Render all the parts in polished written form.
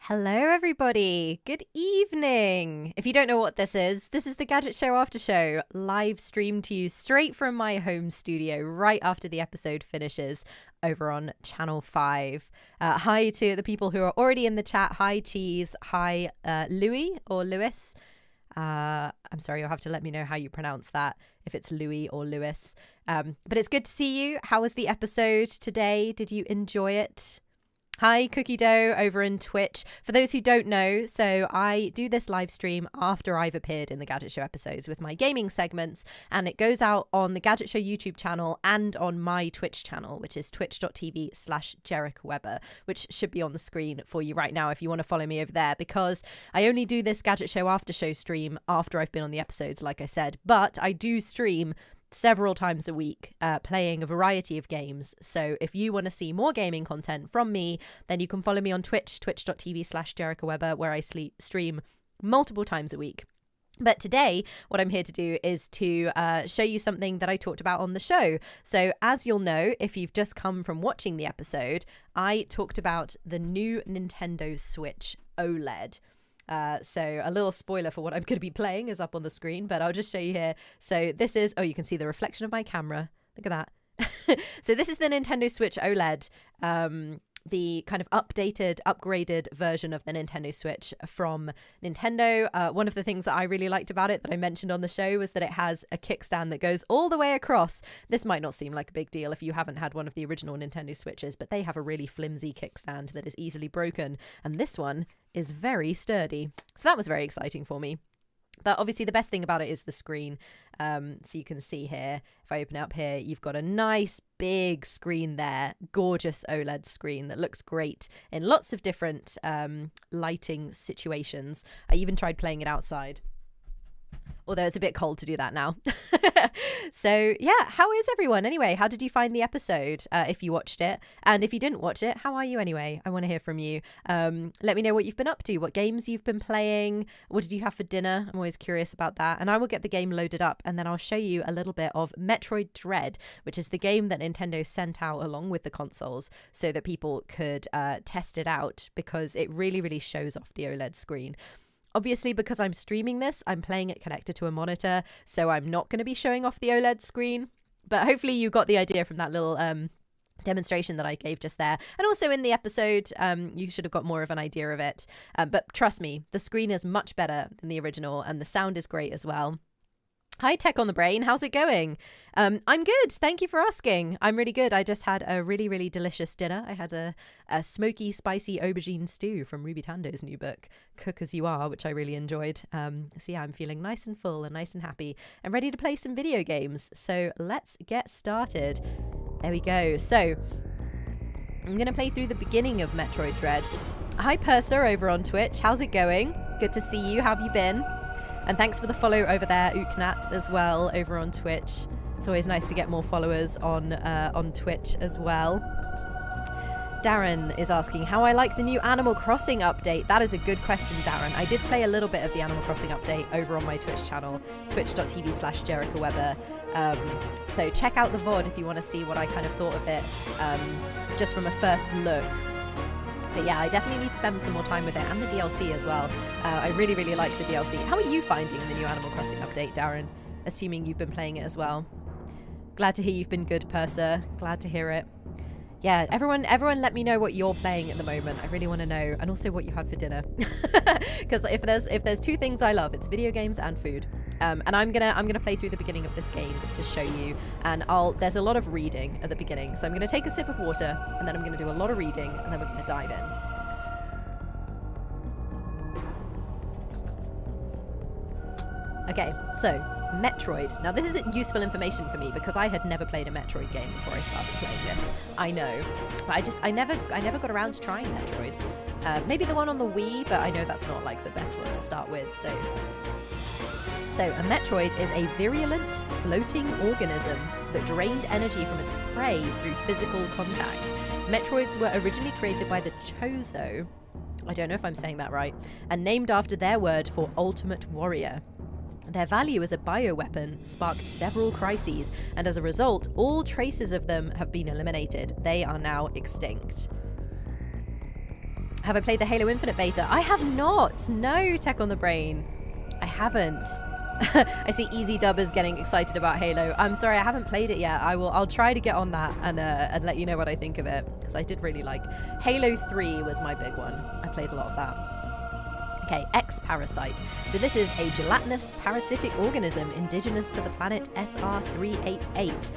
Hello, everybody. Good evening. If you don't know what this is the Gadget Show Aftershow, live streamed to you straight from my home studio right after the episode finishes over on Channel 5. Hi to the people who are already in the chat. Hi, Cheese. Hi, Louis or Lewis. I'm sorry, you'll have to let me know how you pronounce that, if it's Louis or Lewis. But it's good to see you. How was the episode today? Did you enjoy it? Hi, Cookie Dough over in Twitch. For those who don't know, so I do this live stream after I've appeared in the Gadget Show episodes with my gaming segments, and it goes out on the Gadget Show YouTube channel and on my Twitch channel, which is twitch.tv/JerickWeber, which should be on the screen for you right now if you want to follow me over there, because I only do this Gadget Show after show stream after I've been on the episodes, like I said, but I do stream several times a week, playing a variety of games. So if you want to see more gaming content from me, then you can follow me on Twitch, twitch.tv/JerickWeber, where I stream multiple times a week. But today, what I'm here to do is to show you something that I talked about on the show. So as you'll know, if you've just come from watching the episode, I talked about the new Nintendo Switch OLED. So a little spoiler for what I'm going to be playing is up on the screen, but I'll just show you here. So this is, oh, you can see the reflection of my camera. Look at that. So this is the Nintendo Switch OLED, the kind of upgraded version of the Nintendo Switch from Nintendo. One of the things that I really liked about it that I mentioned on the show was that it has a kickstand that goes all the way across. This might not seem like a big deal if you haven't had one of the original Nintendo Switches, but they have a really flimsy kickstand that is easily broken. And this one is very sturdy. So that was very exciting for me. But obviously the best thing about it is the screen. So you can see here, if I open it up here, you've got a nice big screen there, gorgeous OLED screen that looks great in lots of different lighting situations. I even tried playing it outside. Although it's a bit cold to do that now. So yeah, how is everyone anyway? How did you find the episode if you watched it? And if you didn't watch it, how are you anyway? I want to hear from you. Let me know what you've been up to, what games you've been playing. What did you have for dinner? I'm always curious about that. And I will get the game loaded up and then I'll show you a little bit of Metroid Dread, which is the game that Nintendo sent out along with the consoles so that people could test it out, because it really, really shows off the OLED screen. Obviously, because I'm streaming this, I'm playing it connected to a monitor, so I'm not going to be showing off the OLED screen. But hopefully you got the idea from that little demonstration that I gave just there. And also in the episode, you should have got more of an idea of it. But trust me, the screen is much better than the original, and the sound is great as well. Hi, Tech on the Brain. How's it going? I'm good. Thank you for asking. I'm really good. I just had a really, really delicious dinner. I had a smoky, spicy aubergine stew from Ruby Tando's new book, Cook As You Are, which I really enjoyed. So yeah, I'm feeling nice and full and nice and happy and ready to play some video games. So let's get started. There we go. So I'm going to play through the beginning of Metroid Dread. Hi, Purser over on Twitch. How's it going? Good to see you. How have you been? And thanks for the follow over there, Uknat, as well, over on Twitch. It's always nice to get more followers on Twitch as well. Darren is asking how I like the new Animal Crossing update. That is a good question, Darren. I did play a little bit of the Animal Crossing update over on my Twitch channel, twitch.tv/JericaWeber. So check out the VOD if you want to see what I kind of thought of it, just from a first look. But yeah, I definitely need to spend some more time with it, and the DLC as well. I really, really like the DLC. How are you finding the new Animal Crossing update, Darren? Assuming you've been playing it as well. Glad to hear you've been good, Purser. Glad to hear it. Yeah, everyone let me know what you're playing at the moment. I really want to know, and also what you had for dinner. Because if there's two things I love, it's video games and food. And I'm gonna play through the beginning of this game to show you, and there's a lot of reading at the beginning, so I'm gonna take a sip of water, and then I'm gonna do a lot of reading, and then we're gonna dive in. Okay, so Metroid. Now this isn't useful information for me because I had never played a Metroid game before I started playing this. I know, but I never got around to trying Metroid. Maybe the one on the Wii, but I know that's not like the best one to start with. So a Metroid is a virulent, floating organism that drained energy from its prey through physical contact. Metroids were originally created by the Chozo, I don't know if I'm saying that right, and named after their word for ultimate warrior. Their value as a bioweapon sparked several crises, and as a result, all traces of them have been eliminated. They are now extinct. Have I played the Halo Infinite beta? I have not. No, Tech on the Brain. I haven't. I see Easy Dubbers getting excited about Halo. I'm sorry, I haven't played it yet. I'll try to get on that and let you know what I think of it, because I did really like Halo 3 was my big one. I played a lot of that. Okay, Parasite. So this is a gelatinous parasitic organism indigenous to the planet SR388.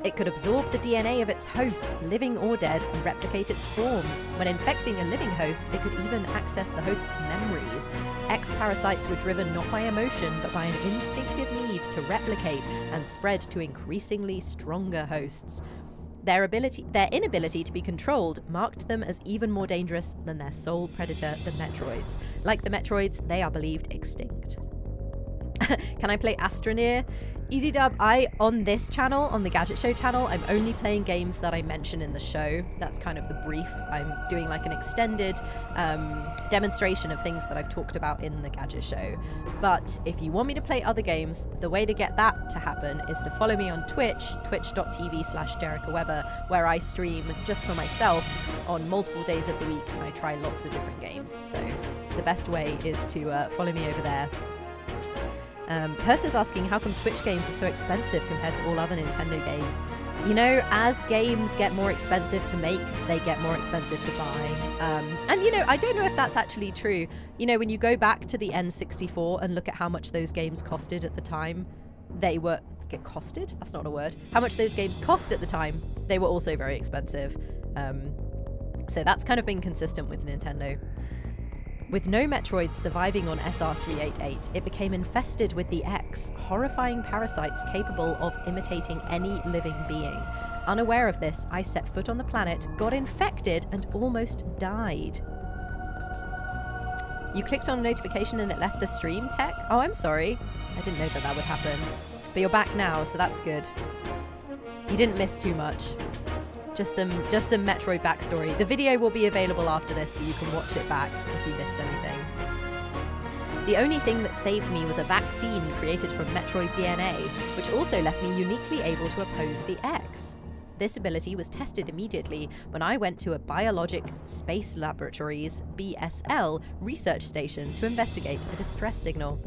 It could absorb the DNA of its host, living or dead, and replicate its form. When infecting a living host, it could even access the host's memories. Parasites were driven not by emotion, but by an instinctive need to replicate and spread to increasingly stronger hosts. Their inability to be controlled marked them as even more dangerous than their sole predator, the Metroids. Like the Metroids, they are believed extinct. Can I play Astroneer? Easy Dub, on this channel, on the Gadget Show channel, I'm only playing games that I mention in the show. That's kind of the brief. I'm doing like an extended demonstration of things that I've talked about in the Gadget Show. But if you want me to play other games, the way to get that to happen is to follow me on Twitch, twitch.tv/JericaWeber, where I stream just for myself on multiple days of the week, and I try lots of different games. So the best way is to follow me over there. Purse is asking how come Switch games are so expensive compared to all other Nintendo games. You know, as games get more expensive to make, they get more expensive to buy. And, you know, I don't know if that's actually true. You know, when you go back to the N64 and look at how much those games costed at the time, they were... Get costed? That's not a word. How much those games cost at the time, they were also very expensive. So that's kind of been consistent with Nintendo. With no Metroids surviving on SR388, it became infested with the X, horrifying parasites capable of imitating any living being. Unaware of this, I set foot on the planet, got infected, and almost died. You clicked on a notification and it left the stream tech? Oh, I'm sorry. I didn't know that that would happen. But you're back now, so that's good. You didn't miss too much. Just some Metroid backstory. The video will be available after this, so you can watch it back if you missed anything. The only thing that saved me was a vaccine created from Metroid DNA, which also left me uniquely able to oppose the X. This ability was tested immediately when I went to a Biologic Space Laboratories (BSL) research station to investigate a distress signal.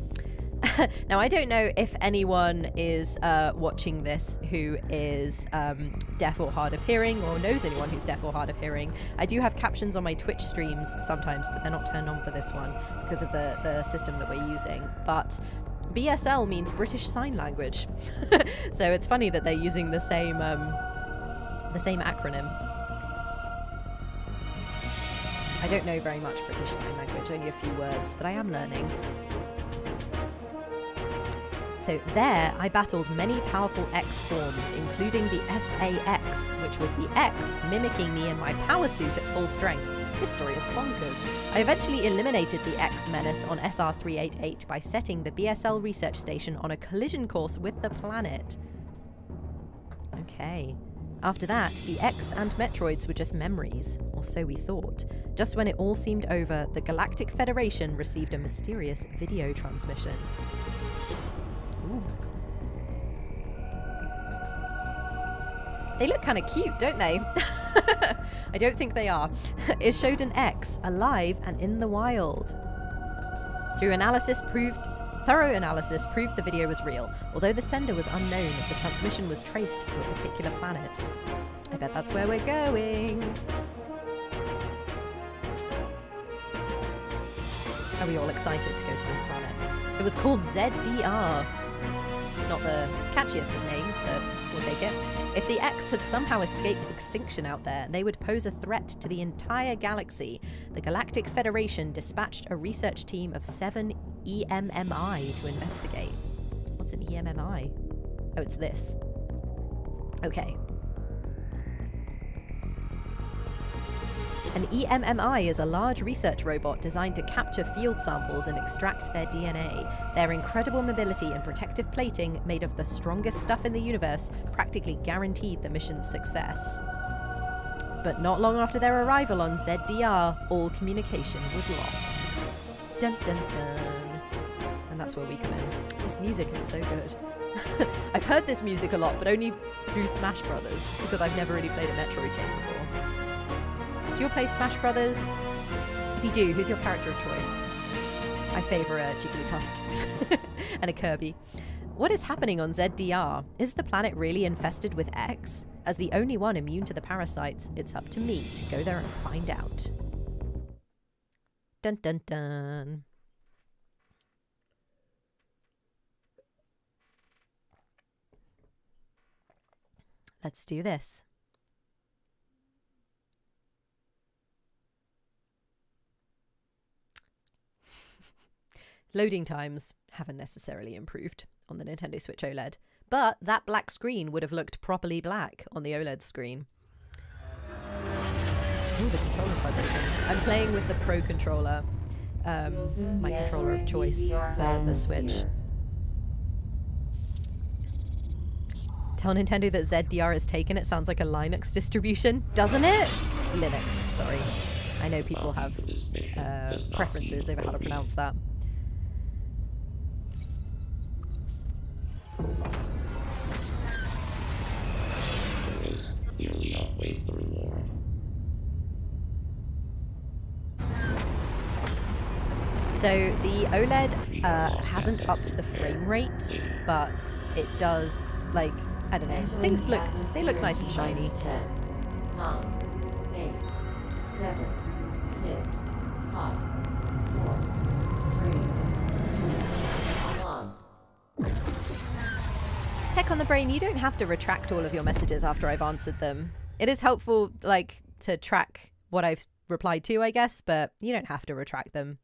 Now, I don't know if anyone is watching this who is deaf or hard of hearing, or knows anyone who's deaf or hard of hearing. I do have captions on my Twitch streams sometimes, but they're not turned on for this one because of the system that we're using. But BSL means British Sign Language. So it's funny that they're using the same acronym. I don't know very much British Sign Language, only a few words, but I am learning. So there, I battled many powerful X forms, including the SAX, which was the X mimicking me in my power suit at full strength. This story is bonkers. I eventually eliminated the X menace on SR388 by setting the BSL research station on a collision course with the planet. Okay. After that, the X and Metroids were just memories, or so we thought. Just when it all seemed over, the Galactic Federation received a mysterious video transmission. Ooh. They look kind of cute, don't they? I don't think they are. It showed an X, alive and in the wild. Thorough analysis proved the video was real. Although the sender was unknown, the transmission was traced to a particular planet. I bet that's where we're going. Are we all excited to go to this planet? It was called ZDR. It's not the catchiest of names, but we'll take it. If the X had somehow escaped extinction out there, they would pose a threat to the entire galaxy. The Galactic Federation dispatched a research team of 7 EMMI to investigate. What's an EMMI? Oh, it's this. Okay. An EMMI is a large research robot designed to capture field samples and extract their DNA. Their incredible mobility and protective plating, made of the strongest stuff in the universe, practically guaranteed the mission's success. But not long after their arrival on ZDR, all communication was lost. Dun dun dun. And that's where we come in. This music is so good. I've heard this music a lot, but only through Smash Brothers, because I've never really played a Metroid game before. Do you all play Smash Brothers? If you do, who's your character of choice? I favour a Jigglypuff and a Kirby. What is happening on ZDR? Is the planet really infested with X? As the only one immune to the parasites, it's up to me to go there and find out. Dun dun dun. Let's do this. Loading times haven't necessarily improved on the Nintendo Switch OLED, but that black screen would have looked properly black on the OLED screen. Ooh, the controller's vibrating. I'm playing with the Pro controller, my controller of choice for the Switch. Tell Nintendo that ZDR is taken. It sounds like a Linux distribution, doesn't it? Linux, sorry. I know people have preferences over how to pronounce that. The risk clearly outweighs the reward. So the OLED hasn't upped the frame rate, but it does, like, I don't know, things look nice and shiny. 10, 9, 8, 7, 6, 5, 4, 3, 2, 1. Tech on the brain, you don't have to retract all of your messages after I've answered them. It is helpful, like, to track what I've replied to, I guess, but you don't have to retract them.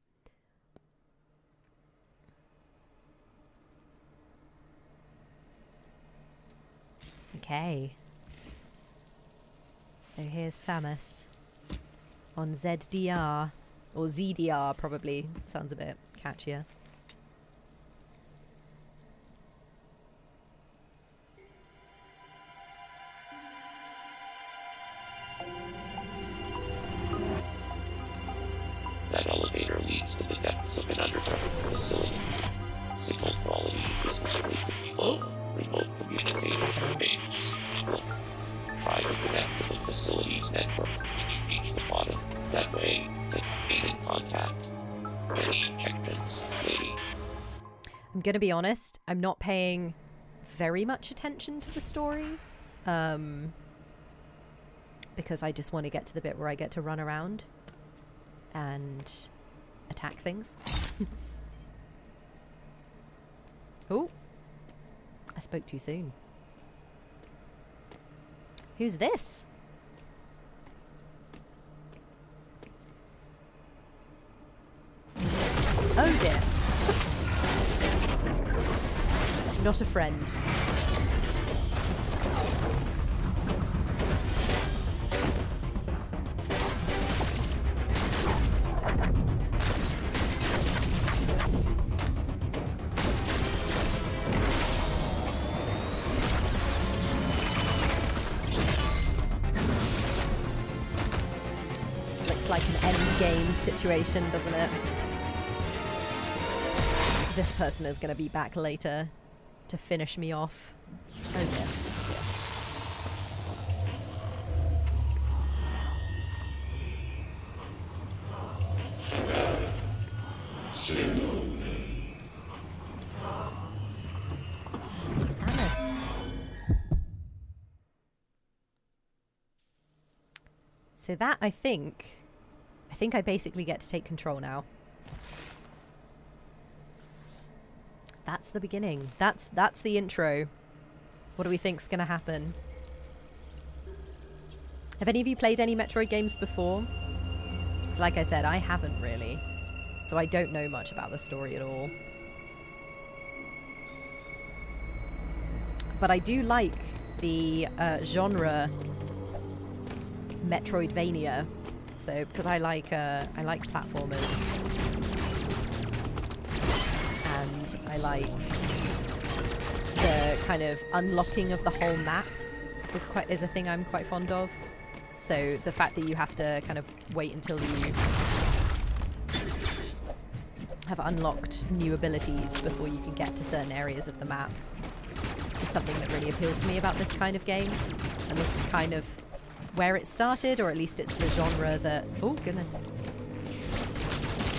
Okay. So here's Samus on ZDR. Or ZDR, probably. Sounds a bit catchier. That elevator leads to the depths of an underground facility. Signal quality is likely to be low. Remote communication remains people. Try to connect to the facility's network when you reach the bottom. That way, to gain in contact. Any objections, lady? I'm gonna be honest, I'm not paying very much attention to the story. Because I just want to get to the bit where I get to run around and attack things. Oh, I spoke too soon. Who's this? Oh dear. Not a friend. Like an end game situation, doesn't it? This person is going to be back later to finish me off. Oh dear. Samus. So that, I think I basically get to take control now. That's the beginning. That's the intro. What do we think's gonna happen? Have any of you played any Metroid games before? 'Cause like I said, I haven't really. So I don't know much about the story at all. But I do like the genre Metroidvania. So, because I like platformers, and I like the kind of unlocking of the whole map is a thing I'm quite fond of. So the fact that you have to kind of wait until you have unlocked new abilities before you can get to certain areas of the map is something that really appeals to me about this kind of game, and this is kind of where it started, or at least it's the genre that... Oh, goodness.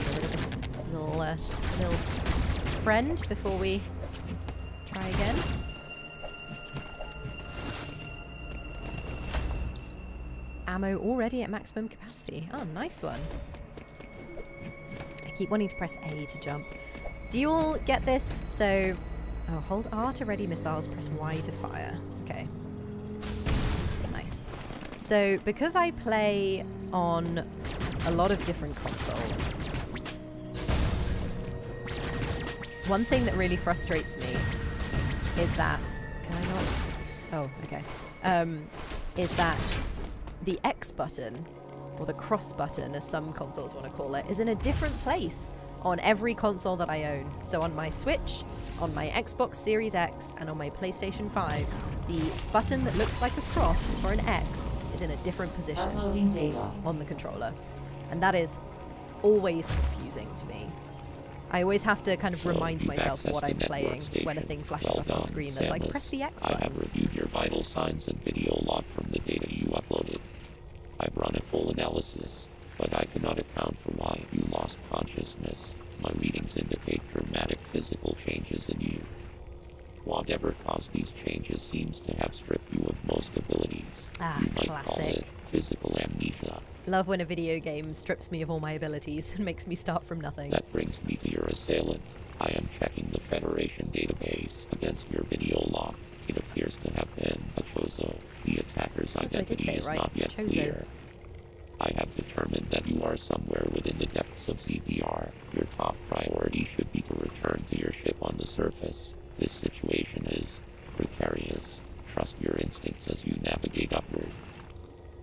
Get rid of this little friend before we try again. Ammo already at maximum capacity. Oh, nice one. I keep wanting to press A to jump. Do you all get this? So... Oh, hold R to ready missiles, press Y to fire. Okay. So, because I play on a lot of different consoles, one thing that really frustrates me is that... Can I not? Oh, okay. Is that the X button, or the cross button as some consoles want to call it, is in a different place on every console that I own. So on my Switch, on my Xbox Series X, and on my PlayStation 5, the button that looks like a cross or an X is in a different position Uploading data on the controller. And that is always confusing to me. I always have to kind of remind myself what I'm playing when a thing flashes up on screen that's like, press the X button. I have reviewed your vital signs and video log from the data you uploaded. I've run a full analysis, but I cannot account for why you lost consciousness. My readings indicate dramatic physical changes in you. Whatever caused these changes seems to have stripped you of most abilities. Ah, you might call classic. it physical amnesia. Love when a video game strips me of all my abilities and makes me start from nothing. That brings me to your assailant. I am checking the Federation database against your video log. It appears to have been a Chozo. The attacker's identity is not yet clear. I have determined that you are somewhere within the depths of ZDR. Your top priority should be to return to your ship on the surface. This situation is precarious. Trust your instincts as you navigate upward.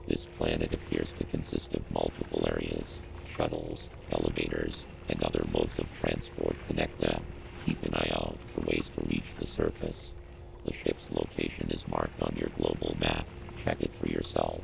This planet appears to consist of multiple areas, shuttles, elevators, and other modes of transport connect them. Keep an eye out for ways to reach the surface. The ship's location is marked on your global map. Check it for yourself.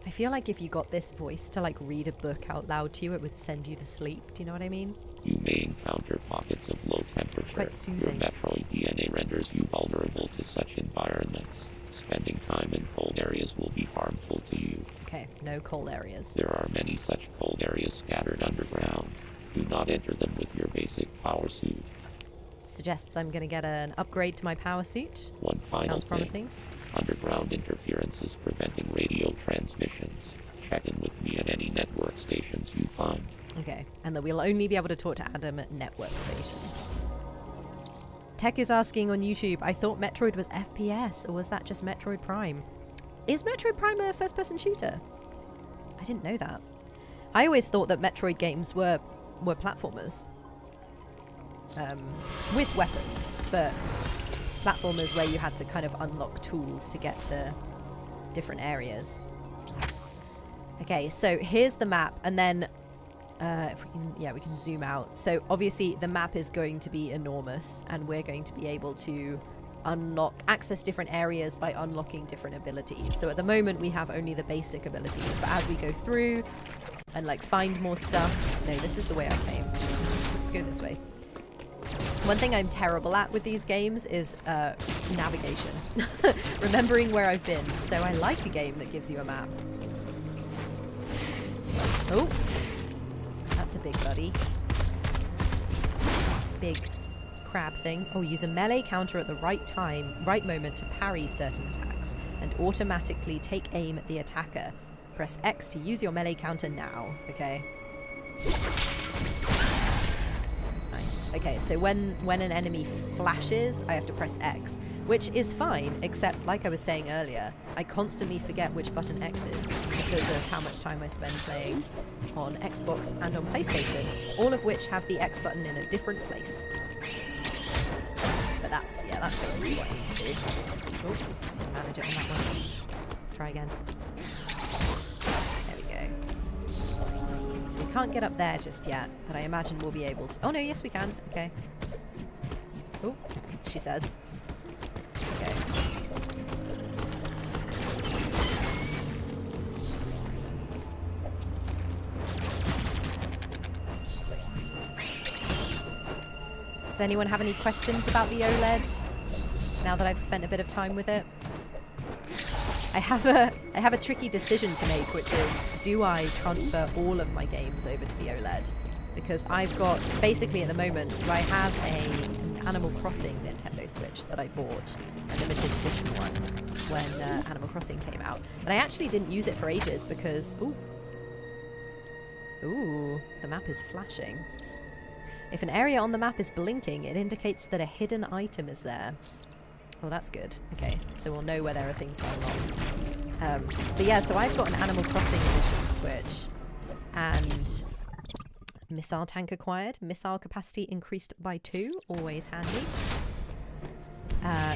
I feel like if you got this voice to like read a book out loud to you, it would send you to sleep. Do you know what I mean? You may encounter pockets of low temperature. It's quite soothing. Your Metroid DNA renders you vulnerable to such environments. Spending time in cold areas will be harmful to you. Okay, no cold areas. There are many such cold areas scattered underground. Do not enter them with your basic power suit. Suggests I'm going to get an upgrade to my power suit. One final Sounds thing. promising. Underground interference is preventing radio transmissions. Check in with me at any network stations you find. Okay, and that we'll only be able to talk to Adam at network stations. Tech is asking on YouTube, I thought Metroid was FPS, or was that just Metroid Prime? Is Metroid Prime a first-person shooter? I didn't know that. I always thought that Metroid games were platformers. With weapons, but platformers where you had to kind of unlock tools to get to different areas. Okay, so here's the map, and then if we can, yeah, we can zoom out. So obviously the map is going to be enormous, and we're going to be able to access different areas by unlocking different abilities. So at the moment we have only the basic abilities, but as we go through and like find more stuff, no, this is the way I came. Let's go this way. One thing I'm terrible at with these games is navigation. Remembering where I've been. So I like a game that gives you a map. Oh, that's a big buddy. Big crab thing. Oh, use a melee counter at the right moment to parry certain attacks and automatically take aim at the attacker. Press X to use your melee counter now. Okay. Nice. Okay, so when an enemy flashes, I have to press X, which is fine, except like I was saying earlier, I constantly forget which button X is because of how much time I spend playing on Xbox and on PlayStation, all of which have the X button in a different place. But that's basically what I need to do. Oh, didn't manage it on that one. Let's try again. There we go. So we can't get up there just yet, but I imagine we'll be able to. Oh no, yes we can. Okay. Oh, she says. Okay. Does anyone have any questions about the OLED now that I've spent a bit of time with it? I have a tricky decision to make, which is, do I transfer all of my games over to the OLED? Because I've got, basically at the moment, so I have an Animal Crossing Nintendo Switch that I bought, a limited edition one, when Animal Crossing came out. But I actually didn't use it for ages because, ooh, the map is flashing. If an area on the map is blinking, it indicates that a hidden item is there. Oh, that's good. Okay, so we'll know where there are things going on. But yeah, so I've got an Animal Crossing edition Switch, and missile tank acquired. Missile capacity increased by 2, always handy.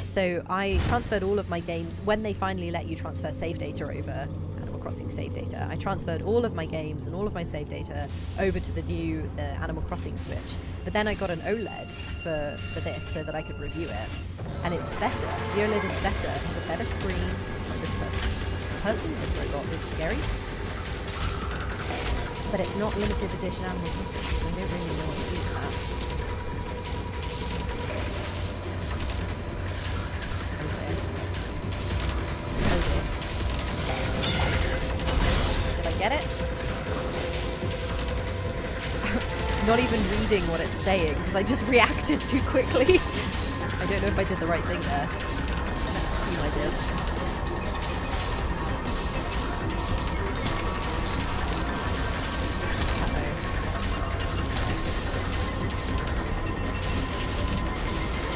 So I transferred all of my games, when they finally let you transfer save data over, Animal Crossing save data, I transferred all of my games and all of my save data over to the new Animal Crossing Switch. But then I got an OLED for this so that I could review it. And it's better. The OLED is better. It has a better screen. Like this person, this robot is scary. But it's not limited edition Animal Crossing, so I don't really know what to do with that. Did I get it? Not even reading what it's saying because I just reacted too quickly. I don't know if I did the right thing there. Let's assume I did.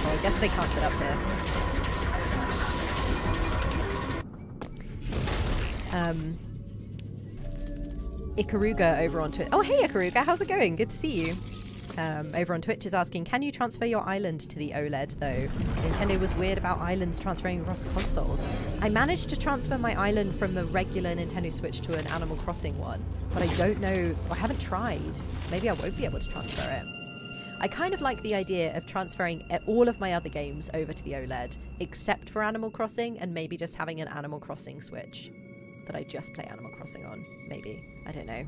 Oh, I guess they can't get up here. Ikaruga over on Twitter. Oh, hey Ikaruga, how's it going? Good to see you. over on Twitch is asking, can you transfer your island to the OLED though? Nintendo was weird about islands transferring across consoles. I managed to transfer my island from the regular Nintendo Switch to an Animal Crossing one, but I don't know, I haven't tried. Maybe I won't be able to transfer it. I kind of like the idea of transferring all of my other games over to the OLED, except for Animal Crossing, and maybe just having an Animal Crossing Switch that I just play Animal Crossing on. Maybe. I don't know.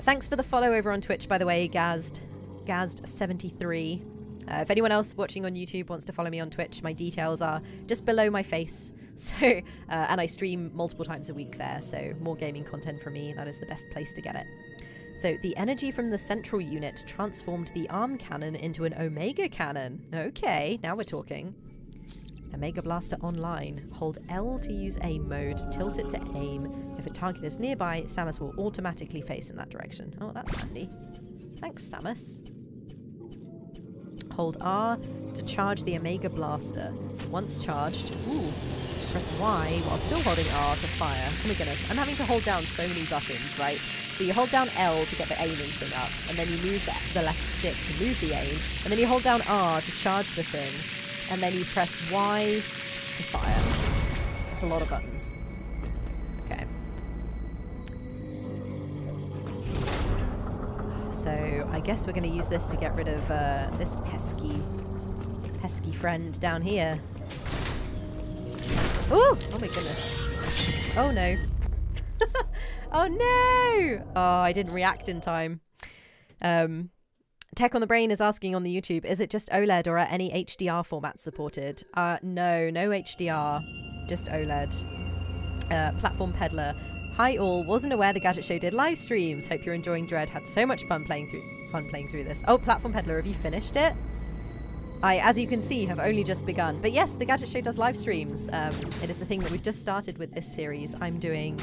Thanks for the follow over on Twitch, by the way, Gazd73. If anyone else watching on YouTube wants to follow me on Twitch, my details are just below my face. So, and I stream multiple times a week there, so more gaming content from me. That is the best place to get it. So, the energy from the central unit transformed the arm cannon into an Omega cannon. Okay, now we're talking. Omega Blaster online. Hold L to use aim mode. Tilt it to aim. If a target is nearby, Samus will automatically face in that direction. Oh, that's handy. Thanks, Samus. Hold R to charge the Omega Blaster. Once charged, press Y while still holding R to fire. Oh my goodness, I'm having to hold down so many buttons, right? So you hold down L to get the aiming thing up, and then you move the left stick to move the aim, and then you hold down R to charge the thing, and then you press Y to fire. That's a lot of buttons. Okay. So I guess we're going to use this to get rid of this pesky friend down here. Ooh! Oh my goodness. Oh no. Oh no! Oh, I didn't react in time. Tech on the Brain is asking on the YouTube, is it just OLED or are any HDR formats supported? No HDR, just OLED. Platform Peddler. Hi all, wasn't aware the Gadget Show did live streams. Hope you're enjoying Dread. Had so much fun playing through this. Oh, Platform Peddler, have you finished it? I, as you can see, have only just begun. But yes, the Gadget Show does live streams. It is the thing that we've just started with this series. I'm doing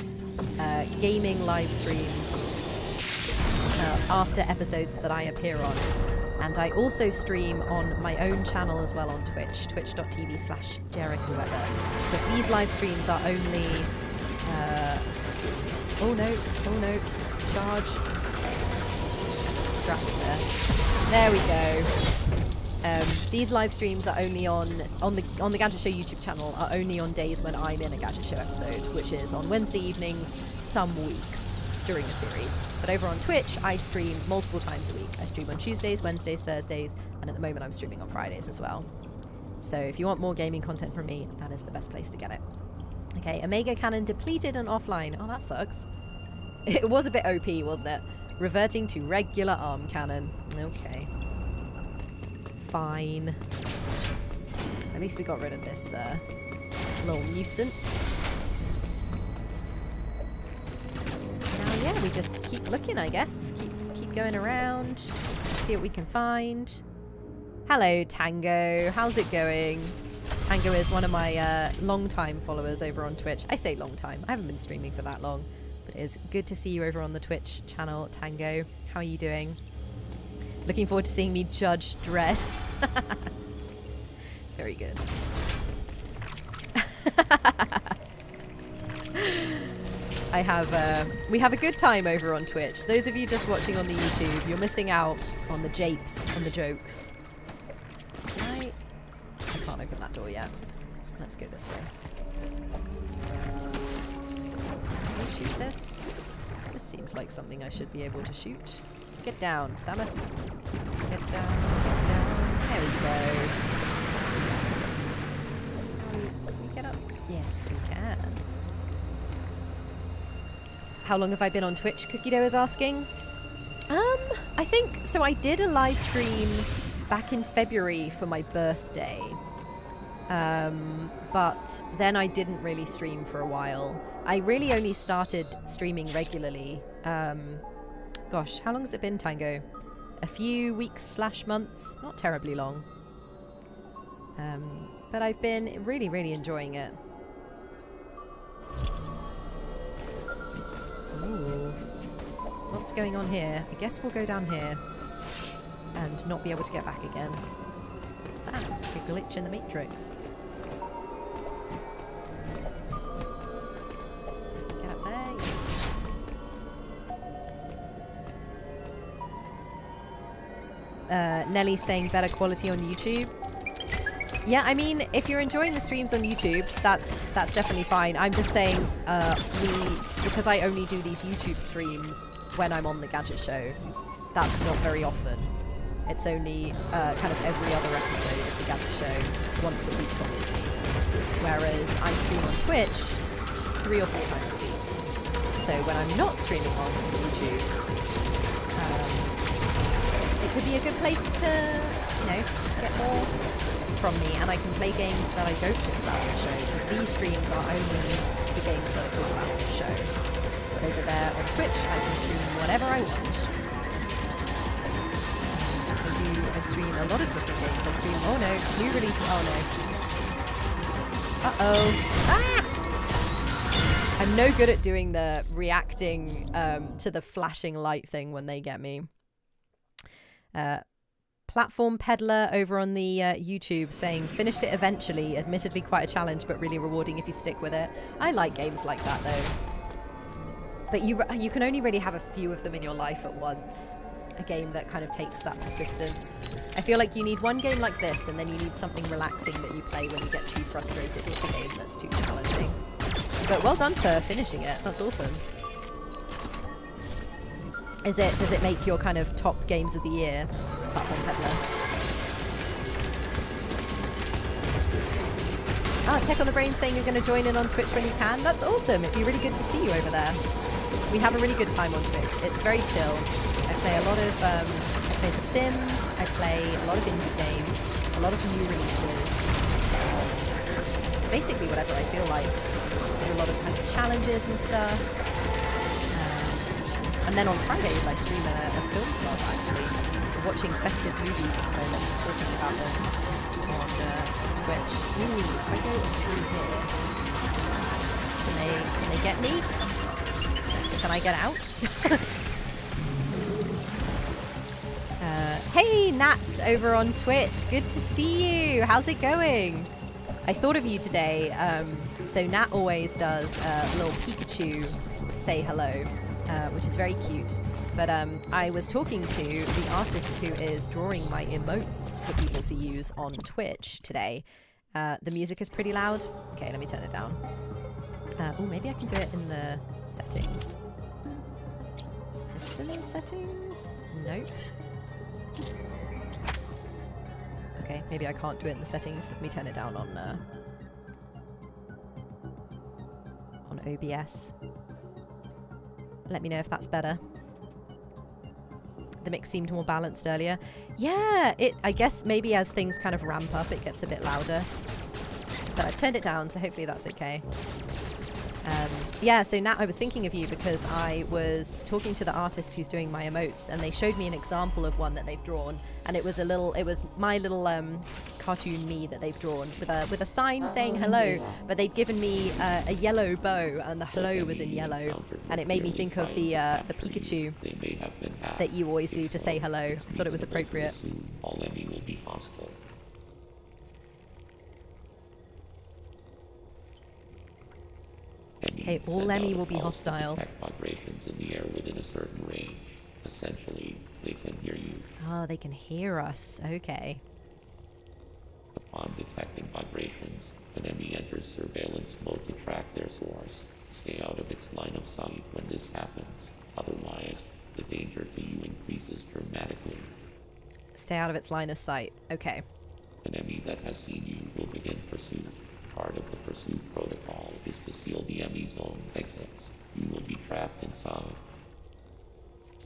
gaming live streams after episodes that I appear on. And I also stream on my own channel as well on Twitch, twitch.tv/JerichoWeather. Because these live streams are only... oh no, charge. Distracted there. There we go. These live streams are only on the Gadget Show YouTube channel are only on days when I'm in a Gadget Show episode, which is on Wednesday evenings, some weeks during the series. But over on Twitch, I stream multiple times a week. I stream on Tuesdays, Wednesdays, Thursdays, and at the moment I'm streaming on Fridays as well. So if you want more gaming content from me, that is the best place to get it. Okay, Omega Cannon depleted and offline. Oh, that sucks. It was a bit OP, wasn't it? Reverting to regular arm cannon. Okay. Fine. At least we got rid of this little nuisance. Now, yeah, we just keep looking, I guess. Keep going around. See what we can find. Hello, Tango. How's it going? Tango is one of my long-time followers over on Twitch. I say long time. I haven't been streaming for that long. But it is good to see you over on the Twitch channel, Tango. How are you doing? Looking forward to seeing me judge Dread. Very good. We have a good time over on Twitch. Those of you just watching on the YouTube, you're missing out on the japes, on the jokes. I can't open that door yet. Let's go this way. Can we shoot this? This seems like something I should be able to shoot. Get down, Samus. Get down, get down. There we go. Can we get up? Yes, we can. How long have I been on Twitch? Cookie Dough is asking. I think, so I did a live stream back in February for my birthday. But then I didn't really stream for a while. I really only started streaming regularly. Gosh, how long has it been, Tango? A few weeks / months. Not terribly long. But I've been really, really enjoying it. Ooh. What's going on here? I guess we'll go down here. And not be able to get back again. What's that? It's like a glitch in the Matrix. Get up there. Nelly's saying better quality on YouTube. Yeah, I mean, if you're enjoying the streams on YouTube, that's definitely fine. I'm just saying, because I only do these YouTube streams when I'm on the Gadget Show, that's not very often. It's only kind of every other episode of the Gadget Show, once a week, obviously. Whereas I stream on Twitch 3 or 4 times a week. So when I'm not streaming on YouTube, it could be a good place to, you know, get more from me, and I can play games that I don't talk about on the show, because these streams are only the games that I talk about on the show. But over there on Twitch, I can stream whatever I want. I stream a lot of different games. I stream, oh no, new release, oh no. Uh-oh. Ah! I'm no good at doing the reacting to the flashing light thing when they get me. Platform Peddler over on the YouTube saying, finished it eventually, admittedly quite a challenge, but really rewarding if you stick with it. I like games like that though. But you can only really have a few of them in your life at once. A game that kind of takes that persistence. I feel like you need one game like this, and then you need something relaxing that you play when you get too frustrated with the game that's too challenging. But well done for finishing it. That's awesome. Does it make your kind of top games of the year, Platform Peddler? Tech on the Brain saying you're going to join in on Twitch when you can. That's awesome. It'd be really good to see you over there. We have a really good time on Twitch. It's very chill. I play a lot of, I play The Sims, I play a lot of indie games, a lot of new releases. Basically whatever I feel like. I do a lot of kind of challenges and stuff. And then on Fridays I stream a film club actually. We're watching festive movies at the moment, talking about them on Twitch. Ooh, if I go through here, can they get me? Can I get out? Hey Nat over on Twitch, good to see you. How's it going? I thought of you today. So Nat always does a little Pikachu to say hello, which is very cute. But I was talking to the artist who is drawing my emotes for people to use on Twitch today. The music is pretty loud. Okay, let me turn it down. Oh, maybe I can do it in the settings. System settings? Nope. Okay, maybe I can't do it in the settings. Let me turn it down on OBS. Let me know if that's better. The mix seemed more balanced earlier. Yeah, I guess maybe as things kind of ramp up, it gets a bit louder. But I've turned it down, so hopefully that's okay. Yeah, so Nat, I was thinking of you because I was talking to the artist who's doing my emotes, and they showed me an example of one that they've drawn, and it was my little cartoon me that they've drawn with a sign saying hello, but they'd given me a yellow bow, and the hello was in yellow, and it made me think of the Pikachu that you always do to say hello. I thought it was appropriate. Okay, all Emmy will be hostile. Vibrations in the air within a certain range. Essentially, they can hear you. Oh, they can hear us. Okay. Upon detecting vibrations, an enemy enters surveillance mode to track their source. Stay out of its line of sight when this happens. Otherwise, the danger to you increases dramatically. Stay out of its line of sight. Okay. An enemy that has seen you will begin pursuit. Part of the pursuit protocol is to seal the enemy's own exits. You will be trapped inside.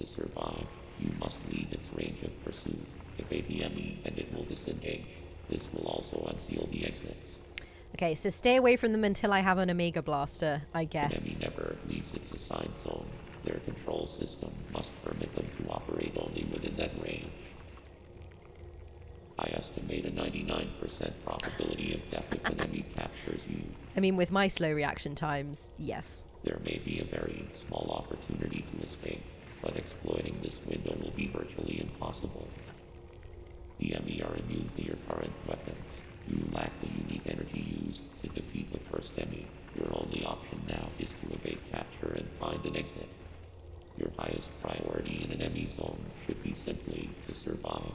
To survive, you must leave its range of pursuit. Evade the enemy and it will disengage. This will also unseal the exits. Okay, so stay away from them until I have an Omega Blaster, I guess. The enemy never leaves its assigned zone. Their control system must permit them to operate only within that range. I estimate a 99% probability of death if an enemy captures you. I mean, with my slow reaction times, yes. There may be a very small opportunity to escape, but exploiting this window will be virtually impossible. The enemy are immune to your current weapons. You lack the unique energy used to defeat the first enemy. Your only option now is to evade capture and find an exit. Your highest priority in an enemy zone should be simply to survive.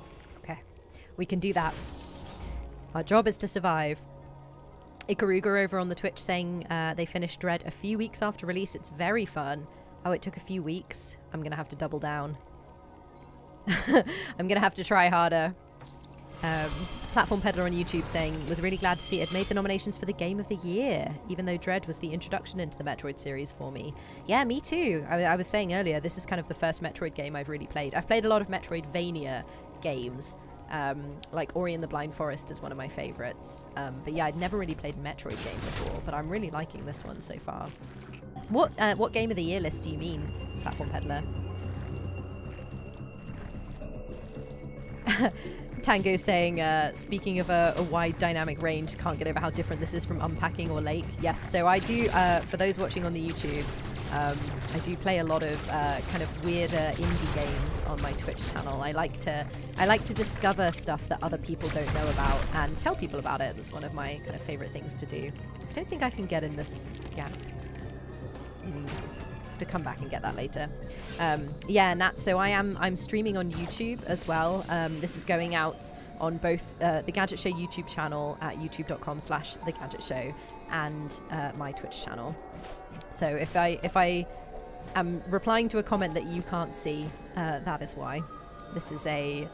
We can do that. Our job is to survive. Ikaruga over on the Twitch saying they finished Dread a few weeks after release. It's very fun. Oh, it took a few weeks. I'm going to have to double down. I'm going to have to try harder. Platform Peddler on YouTube saying, was really glad to see it made the nominations for the Game of the Year, even though Dread was the introduction into the Metroid series for me. Yeah, me too. I was saying earlier, this is kind of the first Metroid game I've really played. I've played a lot of Metroidvania games. Like Ori and the Blind Forest is one of my favorites. But yeah, I'd never really played a Metroid game before, but I'm really liking this one so far. What Game of the Year list do you mean, Platform Peddler? Tango saying, speaking of a wide dynamic range, can't get over how different this is from Unpacking or Lake. Yes, so I do, for those watching on the YouTube, I do play a lot of kind of weirder indie games on my Twitch channel. I like to discover stuff that other people don't know about and tell people about it. That's one of my kind of favorite things to do. I don't think I can get in this gap. To come back and get that later. Yeah, Nat, so I'm streaming on YouTube as well. This is going out on both the Gadget Show YouTube channel at youtube.com/thegadgetshow and my Twitch channel. So if I am replying to a comment that you can't see, that is why. This is a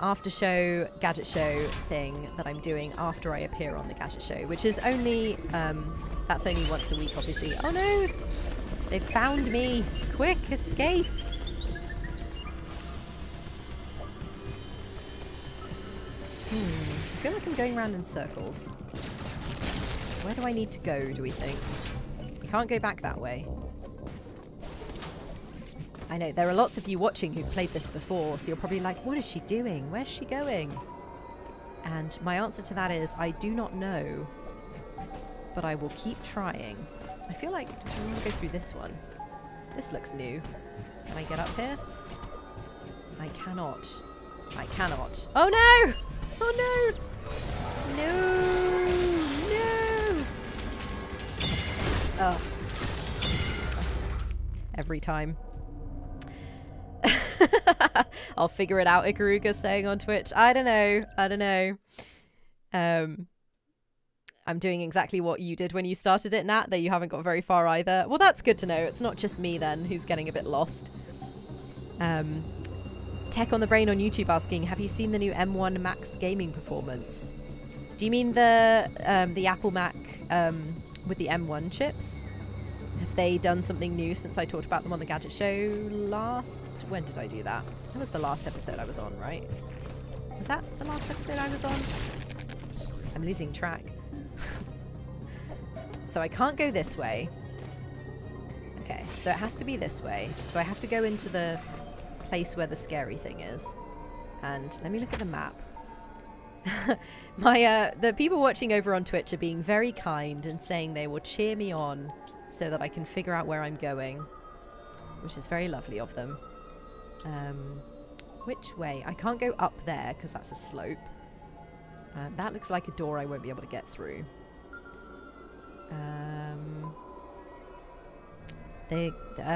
after show Gadget Show thing that I'm doing after I appear on the Gadget Show, which is only that's only once a week, obviously. Oh no! They found me! Quick, escape! I feel like I'm going around in circles. Where do I need to go, do we think? We can't go back that way. I know, there are lots of you watching who've played this before, so you're probably like, what is she doing? Where's she going? And my answer to that is, I do not know, but I will keep trying. I feel like I'm going to go through this one. This looks new. Can I get up here? I cannot. I cannot. Oh no! Oh no! No! No! Oh. Every time. I'll figure it out, Ikaruga saying on Twitch. I don't know. I don't know. I'm doing exactly what you did when you started it, Nat, that you haven't got very far either. Well, that's good to know. It's not just me then who's getting a bit lost. Tech on the Brain on YouTube asking, have you seen the new M1 Max gaming performance? Do you mean the Apple Mac with the M1 chips? Have they done something new since I talked about them on the Gadget Show last? When did I do that? That was the last episode I was on, right? Was that the last episode I was on? I'm losing track. So I can't go this way. Okay, so it has to be this way. So I have to go into the place where the scary thing is. And let me look at the map. The people watching over on Twitch are being very kind and saying they will cheer me on so that I can figure out where I'm going, which is very lovely of them. Which way? I can't go up there because that's a slope. That looks like a door I won't be able to get through. The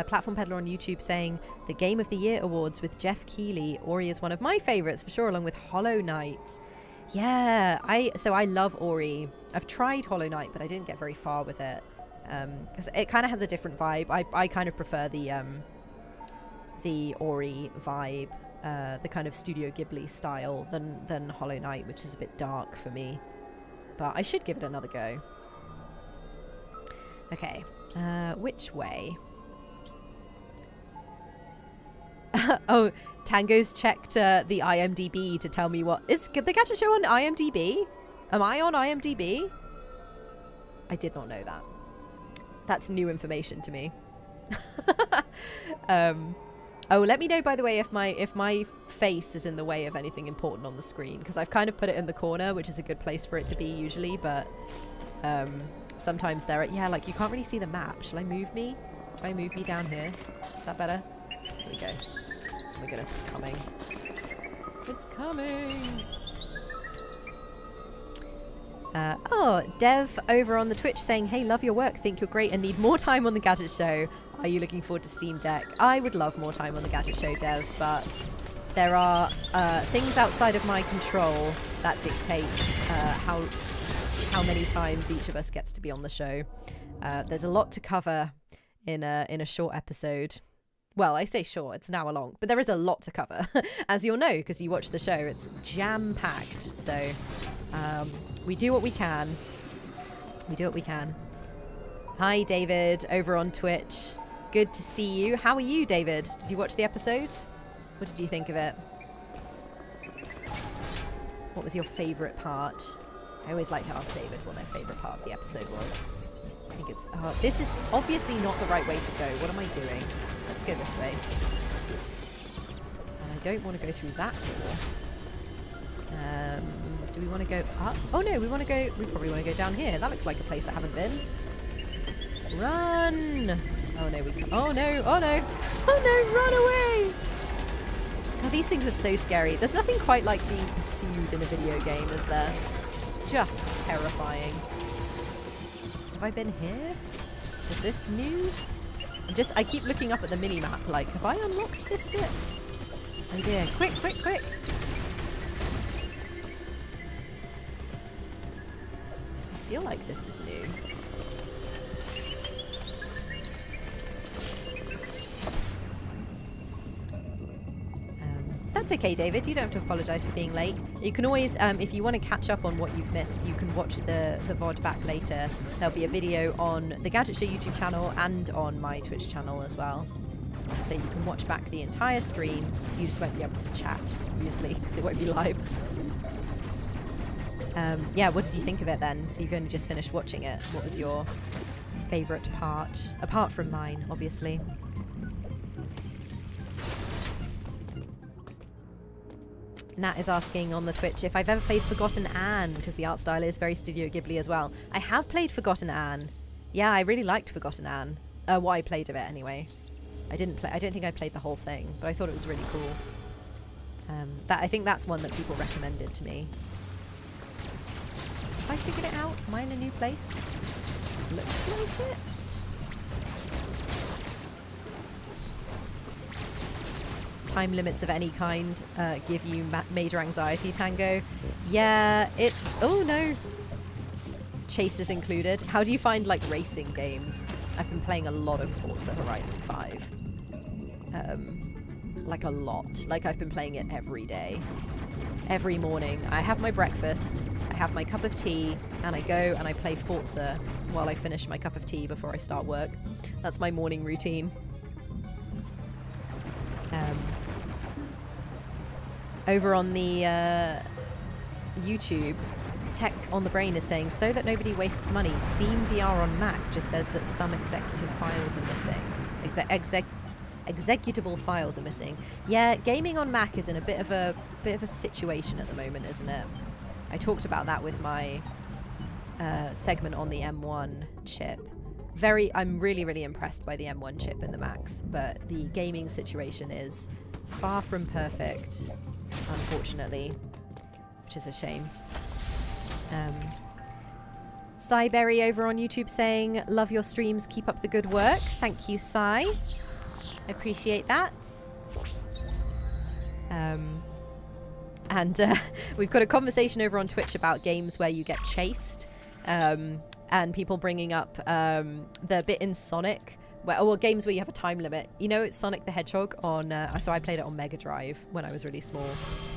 Platform Peddler on YouTube saying the Game of the Year awards with Jeff Keighley. Ori is one of my favorites for sure, along with Hollow Knight. Yeah, I love Ori. I've tried Hollow Knight, but I didn't get very far with it because it kind of has a different vibe. I kind of prefer the Ori vibe, the kind of Studio Ghibli style than Hollow Knight, which is a bit dark for me. But I should give it another go. Okay, which way? Oh, Tango's checked the IMDb to tell me what... Is the Gadget Show on IMDb? Am I on IMDb? I did not know that. That's new information to me. Oh, let me know, by the way, if my face is in the way of anything important on the screen, because I've kind of put it in the corner, which is a good place for it to be usually, but sometimes there are... Yeah, like, you can't really see the map. Shall I move me? Should I move me down here? Is that better? Here we go. Oh my goodness, it's coming. It's coming! Oh, Dev over on the Twitch saying, hey, love your work, think you're great and need more time on the Gadget Show. Are you looking forward to Steam Deck? I would love more time on the Gadget Show, Dev, but there are things outside of my control that dictate how many times each of us gets to be on the show. There's a lot to cover in a short episode. Well, I say short, it's an hour long, but there is a lot to cover. As you'll know, because you watch the show, it's jam-packed. So we do what we can. We do what we can. Hi, David, over on Twitch. Good to see you. How are you, David? Did you watch the episode? What did you think of it? What was your favourite part? I always like to ask David what their favourite part of the episode was. I think it's... Oh, this is obviously not the right way to go. What am I doing? Let's go this way. And I don't want to go through that door. Do we want to go up? Oh no, we probably want to go down here. That looks like a place I haven't been. Run! Oh no, we can't. Oh no, oh no! Oh no, run away! God, these things are so scary. There's nothing quite like being pursued in a video game, is there? Just terrifying. Have I been here? Is this new? I keep looking up at the mini-map like, have I unlocked this bit? Oh dear, quick, quick, quick! I feel like this is new. That's okay, David. You don't have to apologise for being late. You can always, if you want to catch up on what you've missed, you can watch the VOD back later. There'll be a video on the Gadget Show YouTube channel and on my Twitch channel as well. So you can watch back the entire stream. You just won't be able to chat, obviously, because it won't be live. Yeah, what did you think of it then? So you've only just finished watching it. What was your favourite part? Apart from mine, obviously. Nat is asking on the Twitch if I've ever played Forgotten Anne, because the art style is very Studio Ghibli as well. I have played Forgotten Anne. Yeah, I really liked Forgotten Anne. What I played of it anyway. I don't think I played the whole thing, but I thought it was really cool. I think that's one that people recommended to me. Have I figured it out? Am I in a new place? Looks like it. Time limits of any kind give you major anxiety, Tango. Yeah, it's... Oh, no. Chases included. How do you find, like, racing games? I've been playing a lot of Forza Horizon 5. Like, a lot. Like, I've been playing it every day. Every morning. I have my breakfast, I have my cup of tea, and I go and I play Forza while I finish my cup of tea before I start work. That's my morning routine. Over on the YouTube, Tech on the Brain is saying, so that nobody wastes money, Steam VR on Mac just says that some executive files are missing. Executable files are missing. Yeah, gaming on Mac is in a bit of a situation at the moment, isn't it? I talked about that with my segment on the M1 chip. I'm really, really impressed by the M1 chip in the Macs, but the gaming situation is far from perfect, unfortunately, which is a shame. Cyberry over on YouTube saying, love your streams, keep up the good work. Thank you, Cy. I appreciate that. And we've got a conversation over on Twitch about games where you get chased, and people bringing up the bit in Sonic, games where you have a time limit. You know, it's Sonic the Hedgehog on, so I played it on Mega Drive when I was really small.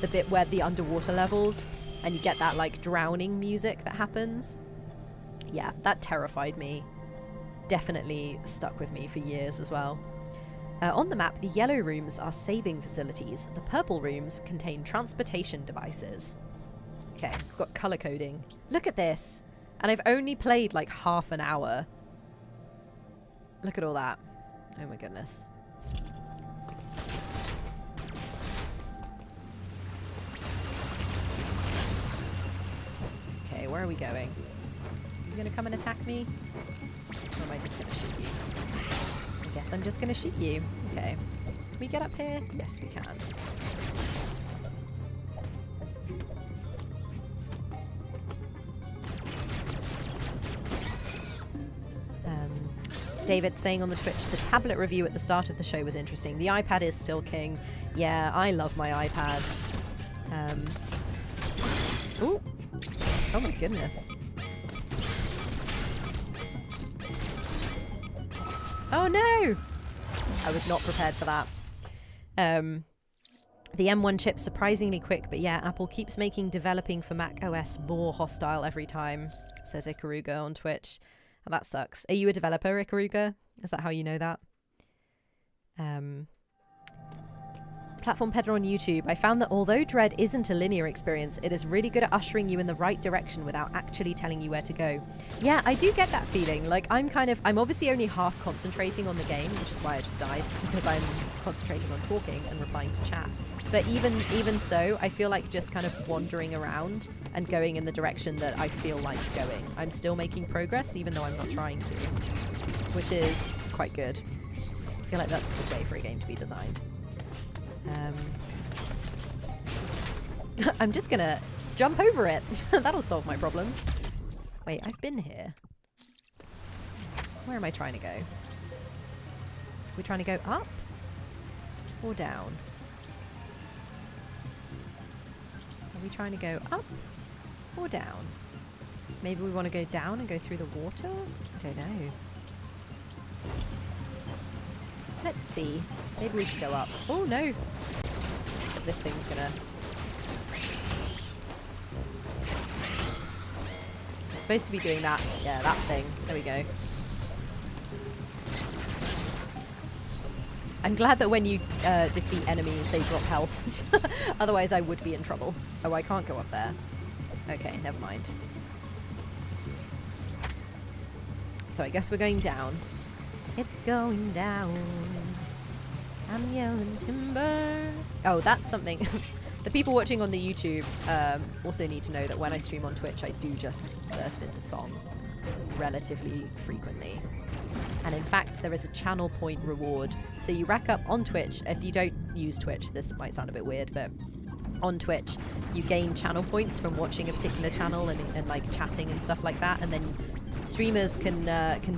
The bit where the underwater levels, and you get that, like, drowning music that happens. Yeah, that terrified me. Definitely stuck with me for years as well. On the map, the yellow rooms are saving facilities. The purple rooms contain transportation devices. Okay, we've got color coding. Look at this. And I've only played like half an hour. Look at all that. Oh my goodness. Okay, where are we going? Are you going to come and attack me? Or am I just going to shoot you? I guess I'm just going to shoot you. Okay. Can we get up here? Yes, we can. David saying on the Twitch, the tablet review at the start of the show was interesting. The iPad is still king. Yeah, I love my iPad. Ooh. Oh my goodness. Oh no! I was not prepared for that. The M1 chip's surprisingly quick, but yeah, Apple keeps making developing for Mac OS more hostile every time, says Ikaruga on Twitch. Oh, that sucks. Are you a developer, Ikaruga? Is that how you know that? Platform Peddler on YouTube. I found that although Dread isn't a linear experience, it is really good at ushering you in the right direction without actually telling you where to go. Yeah, I do get that feeling. Like, I'm obviously only half concentrating on the game, which is why I just died, because I'm concentrating on talking and replying to chat. But even so, I feel like just kind of wandering around and going in the direction that I feel like going. I'm still making progress, even though I'm not trying to, which is quite good. I feel like that's a good way for a game to be designed. I'm just gonna jump over it. That'll solve my problems. Wait, I've been here. Where am I trying to go? Are we trying to go up or down? Are we trying to go up or down? Maybe we want to go down and go through the water? I don't know. Let's see. Maybe we should go up. Oh no! This thing's gonna... I'm supposed to be doing that. Yeah, that thing. There we go. I'm glad that when you defeat enemies, they drop health. Otherwise, I would be in trouble. Oh, I can't go up there. Okay, never mind. So I guess we're going down. It's going down. I'm yelling timber. Oh, that's something. The people watching on the YouTube also need to know that when I stream on Twitch, I do just burst into song relatively frequently. And in fact, there is a channel point reward. So you rack up on Twitch. If you don't use Twitch, this might sound a bit weird, but on Twitch, you gain channel points from watching a particular channel and like chatting and stuff like that. And then streamers can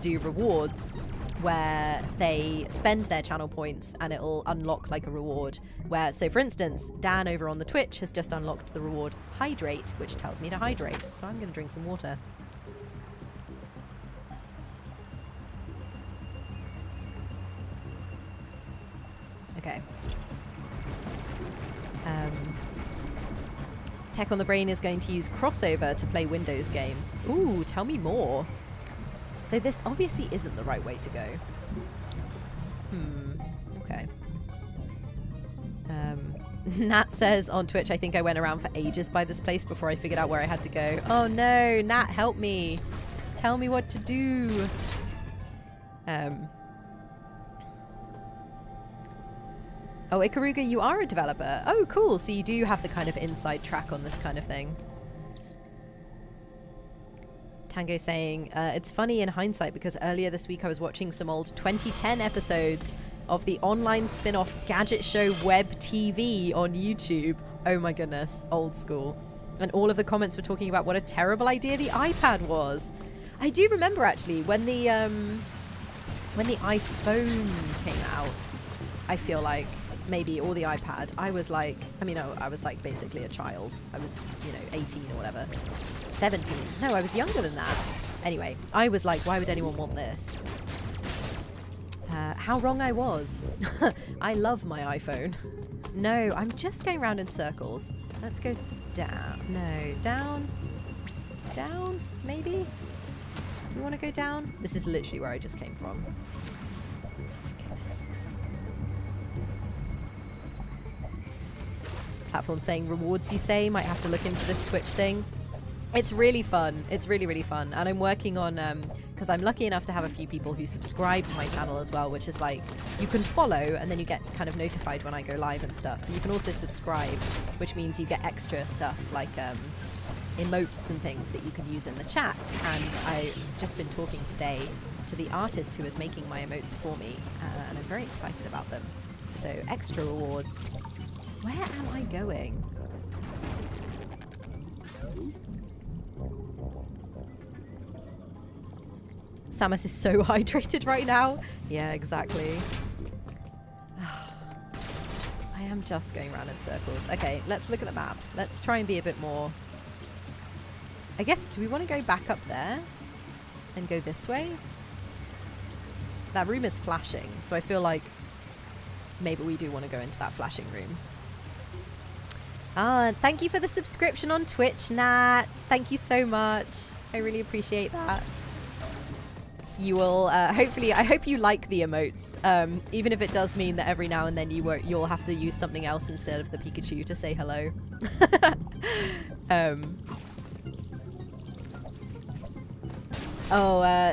do rewards where they spend their channel points and it'll unlock like a reward where, so for instance, Dan over on the Twitch has just unlocked the reward Hydrate, which tells me to hydrate. So I'm going to drink some water. Okay. Tech on the Brain is going to use crossover to play Windows games. Ooh, tell me more. So this obviously isn't the right way to go. Okay. Nat says on Twitch, I think I went around for ages by this place before I figured out where I had to go. Oh no, Nat, help me. Tell me what to do. Oh, Ikaruga, you are a developer. Oh, cool. So you do have the kind of inside track on this kind of thing. Tango saying, it's funny in hindsight because earlier this week I was watching some old 2010 episodes of the online spin-off Gadget Show Web TV on YouTube. Oh my goodness, old school. And all of the comments were talking about what a terrible idea the iPad was. I do remember actually when the iPhone came out, I feel like, maybe, or the iPad, I was like, I was like basically a child. I was, 18 or whatever. 17. No, I was younger than that. Anyway, I was like, why would anyone want this? How wrong I was. I love my iPhone. No, I'm just going around in circles. Let's go down. No, down. Down, maybe? You want to go down? This is literally where I just came from. Platform saying rewards, you say? Might have to look into this Twitch thing. It's really fun. It's really, really fun. And I'm working on, because I'm lucky enough to have a few people who subscribe to my channel as well, which is like, you can follow and then you get kind of notified when I go live and stuff. And you can also subscribe, which means you get extra stuff like emotes and things that you can use in the chat. And I've just been talking today to the artist who is making my emotes for me, and I'm very excited about them. So extra rewards. Where am I going? Samus is so hydrated right now. Yeah, exactly. I am just going around in circles. Okay, let's look at the map. Let's try and be a bit more... I guess, do we want to go back up there and go this way? That room is flashing, so I feel like maybe we do want to go into that flashing room. Ah, thank you for the subscription on Twitch, Nat. Thank you so much. I really appreciate that. You will, hopefully, I hope you like the emotes, even if it does mean that every now and then you'll have to use something else instead of the Pikachu to say hello.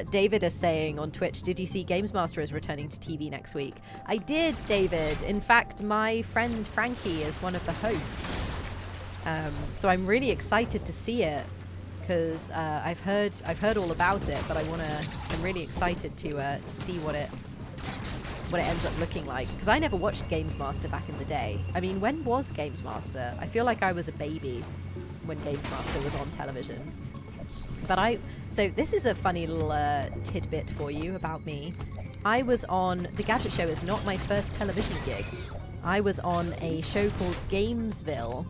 David is saying on Twitch, did you see Games Master is returning to TV next week? I did, David. In fact, my friend Frankie is one of the hosts. So I'm really excited to see it. Because I've heard all about it, but I'm really excited to see what it ends up looking like. Because I never watched Games Master back in the day. I mean, when was Games Master? I feel like I was a baby when Games Master was on television. But so this is a funny little tidbit for you about me. I was on the Gadget Show is not my first television gig. I was on a show called Gamesville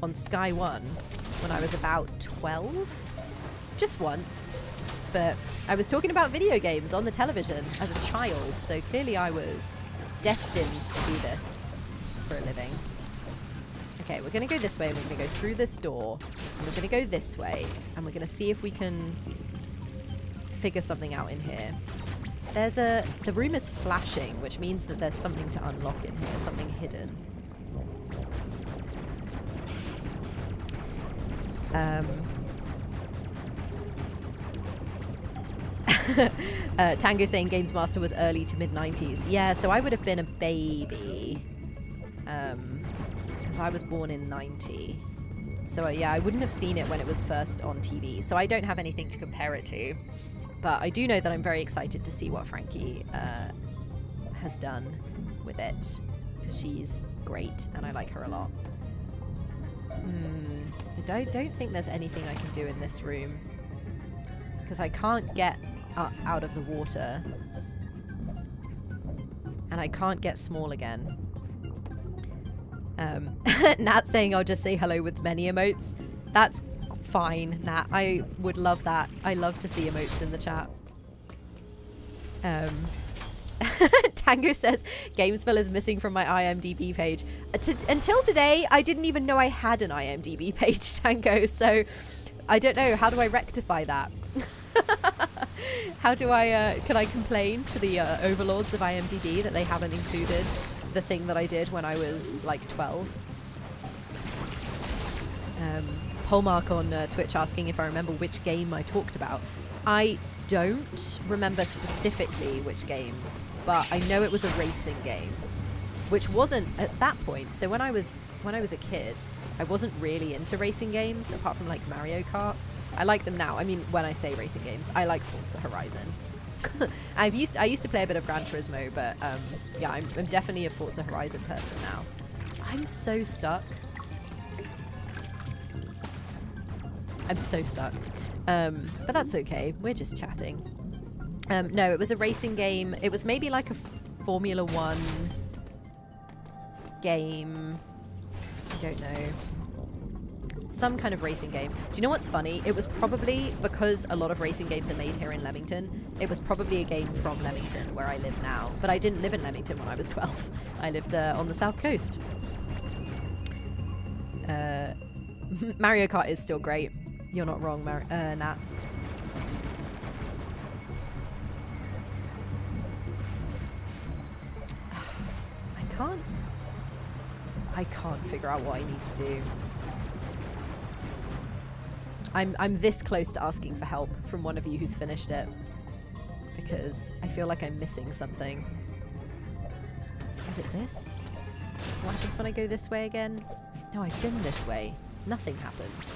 on Sky One when I was about 12, just once, but I was talking about video games on the television as a child, so clearly I was destined to do this for a living. Okay, we're gonna go this way, and we're gonna go through this door, and we're gonna go this way, and we're gonna see if we can figure something out in here. The room is flashing, which means that there's something to unlock in here, something hidden. Tango saying Games Master was early to mid-90s. Yeah, so I would have been a baby. Because I was born in 90. So yeah, I wouldn't have seen it when it was first on TV. So I don't have anything to compare it to. But I do know that I'm very excited to see what Frankie has done with it. Because she's great and I like her a lot. I don't think there's anything I can do in this room. Because I can't get out of the water. And I can't get small again. Nat saying I'll just say hello with many emotes. That's fine, Nat. I would love that. I love to see emotes in the chat. Tango says Gamesville is missing from my IMDb page. Until today, I didn't even know I had an IMDb page, Tango. So I don't know. How do I rectify that? How do I, can I complain to the overlords of IMDb that they haven't included the thing that I did when I was like 12? Hallmark on Twitch asking if I remember which game I talked about. I don't remember specifically which game, but I know it was a racing game, which wasn't at that point. So when I was a kid, I wasn't really into racing games apart from like Mario Kart. I like them now. I mean, when I say racing games, I like Forza Horizon. I used to play a bit of Gran Turismo, but yeah, I'm definitely a Forza Horizon person now. I'm so stuck. I'm so stuck. But that's okay. We're just chatting. No, it was a racing game. It was maybe like a Formula One game. I don't know. Some kind of racing game. Do you know what's funny? It was probably, because a lot of racing games are made here in Leamington, it was probably a game from Leamington, where I live now. But I didn't live in Leamington when I was 12. I lived on the south coast. Mario Kart is still great. You're not wrong, Nat. I can't figure out what I need to do. I'm this close to asking for help from one of you who's finished it, because I feel like I'm missing something. Is it this? What happens when I go this way again? No, I've been this way. Nothing happens.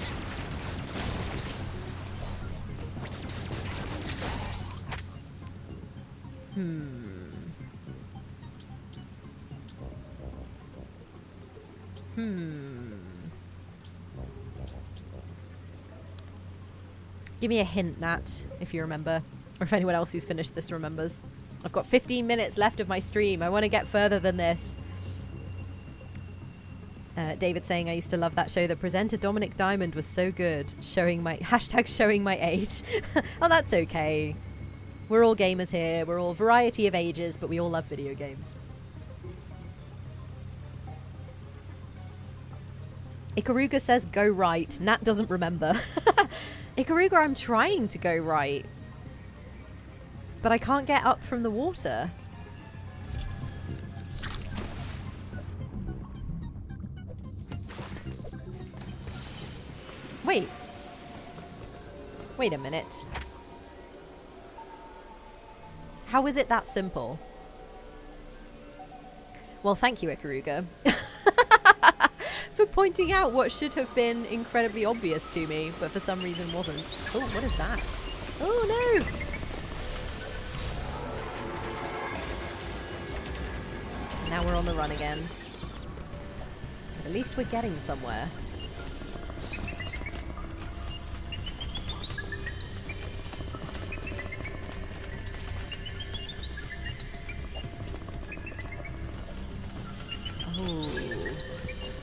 Give me a hint, Nat, if you remember. Or if anyone else who's finished this remembers. I've got 15 minutes left of my stream. I want to get further than this. David saying, I used to love that show. The presenter Dominic Diamond was so good. Showing my age. Oh, that's okay. We're all gamers here. We're all variety of ages, but we all love video games. Ikaruga says go right. Nat doesn't remember. Ikaruga, I'm trying to go right. But I can't get up from the water. Wait. Wait a minute. How is it that simple? Well, thank you, Ikaruga. For pointing out what should have been incredibly obvious to me, but for some reason wasn't. Oh, what is that? Oh, no! Now we're on the run again. But at least we're getting somewhere. Oh.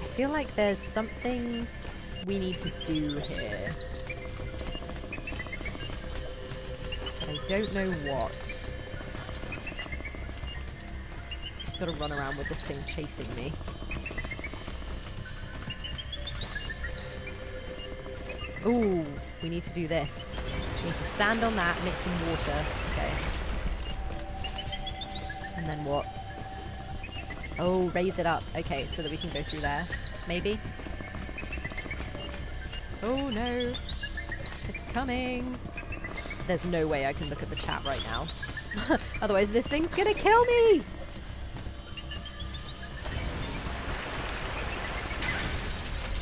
I feel like there's something we need to do here. But I don't know what. Just gotta run around with this thing chasing me. Ooh, we need to do this. We need to stand on that, mix some water. Okay. And then what? Oh, raise it up. Okay, so that we can go through there. Maybe? Oh no. It's coming. There's no way I can look at the chat right now. Otherwise this thing's gonna kill me!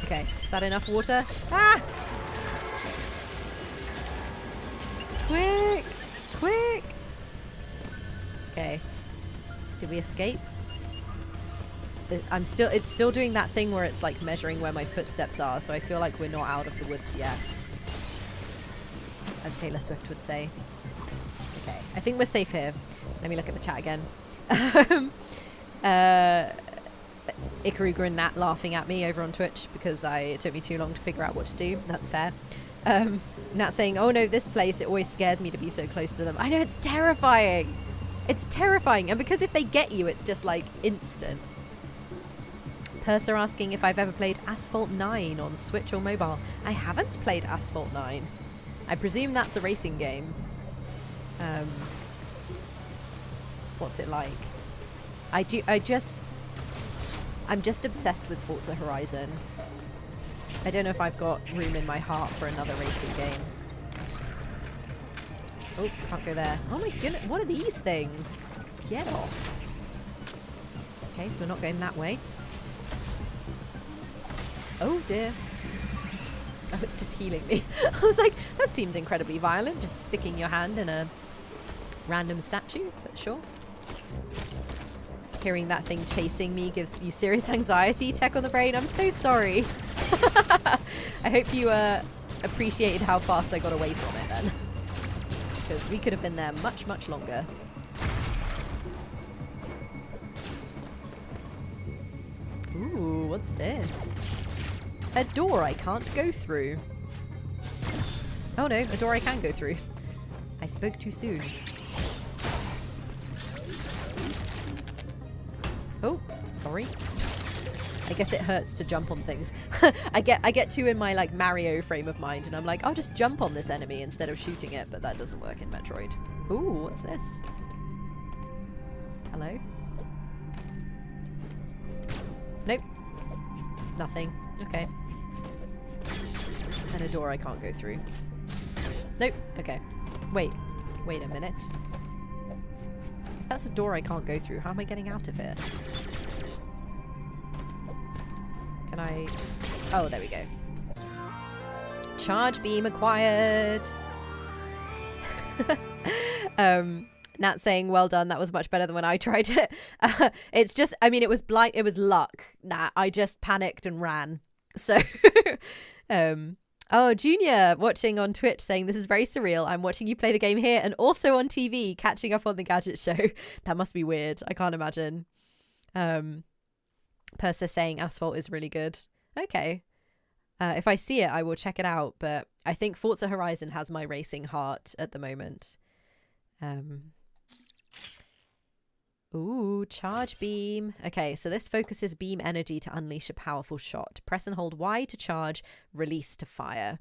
Okay, is that enough water? Ah! Quick! Quick! Okay. Did we escape? It's still doing that thing where it's like measuring where my footsteps are, so I feel like we're not out of the woods yet. As Taylor Swift would say. Okay, I think we're safe here. Let me look at the chat again. Ikaruga and Nat laughing at me over on Twitch because it took me too long to figure out what to do. That's fair. Nat saying, oh no, this place, it always scares me to be so close to them. I know, it's terrifying. It's terrifying. And because if they get you, it's just like instant. Purser asking if I've ever played Asphalt 9 on Switch or mobile. I haven't played Asphalt 9. I presume that's a racing game. What's it like? I'm just obsessed with Forza Horizon. I don't know if I've got room in my heart for another racing game. Oh, can't go there. Oh my goodness, what are these things? Get off. Okay, so we're not going that way. Oh dear. Oh, it's just healing me. I was like, that seems incredibly violent, just sticking your hand in a random statue, but sure. Hearing that thing chasing me gives you serious anxiety. Tech on the brain, I'm so sorry. I hope you appreciated how fast I got away from it then. Because we could have been there much, much longer. Ooh, what's this? A door I can't go through. Oh no, a door I can go through. I spoke too soon. Oh, sorry. I guess it hurts to jump on things. I get too in my like Mario frame of mind and I'm like, I'll just jump on this enemy instead of shooting it, but that doesn't work in Metroid. Ooh, what's this? Hello? Nope. Nothing. Okay. And a door I can't go through. Nope. Okay. Wait a minute. If that's a door I can't go through, how am I getting out of here? Can I... Oh, there we go. Charge beam acquired. Nat saying, well done, that was much better than when I tried it. It's just, I mean, it was luck, Nat. I just panicked and ran. So, Oh, Junior watching on Twitch saying, this is very surreal. I'm watching you play the game here and also on TV, catching up on the Gadget Show. That must be weird. I can't imagine. Persa saying Asphalt is really good. Okay. If I see it, I will check it out. But I think Forza Horizon has my racing heart at the moment. Ooh, charge beam. Okay, so this focuses beam energy to unleash a powerful shot. Press and hold Y to charge, release to fire.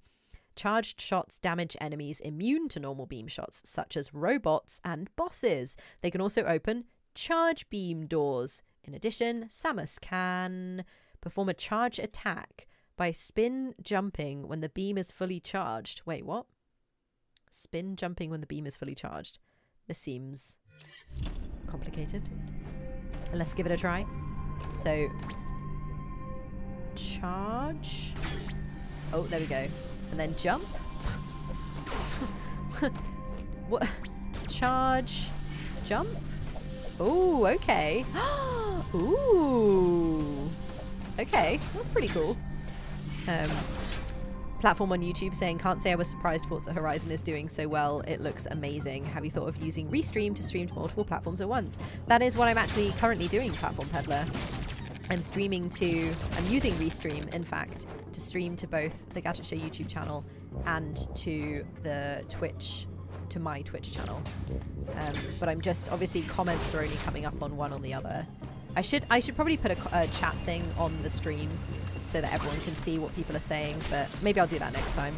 Charged shots damage enemies immune to normal beam shots, such as robots and bosses. They can also open charge beam doors. In addition, Samus can perform a charge attack by spin jumping when the beam is fully charged. Wait, what? Spin jumping when the beam is fully charged. This seems complicated. Let's give it a try. So, charge. Oh, there we go. And then jump. What? Charge. Jump. Oh, okay. Ooh. Okay, that's pretty cool. Platform on YouTube saying, can't say I was surprised Forza Horizon is doing so well. It looks amazing. Have you thought of using Restream to stream to multiple platforms at once? That is what I'm actually currently doing, Platform Peddler. I'm using Restream, in fact, to stream to both the Gadget Show YouTube channel and to the Twitch, to my Twitch channel. But I'm just, obviously comments are only coming up on one or the other. I should probably put a chat thing on the stream so that everyone can see what people are saying, but maybe I'll do that next time.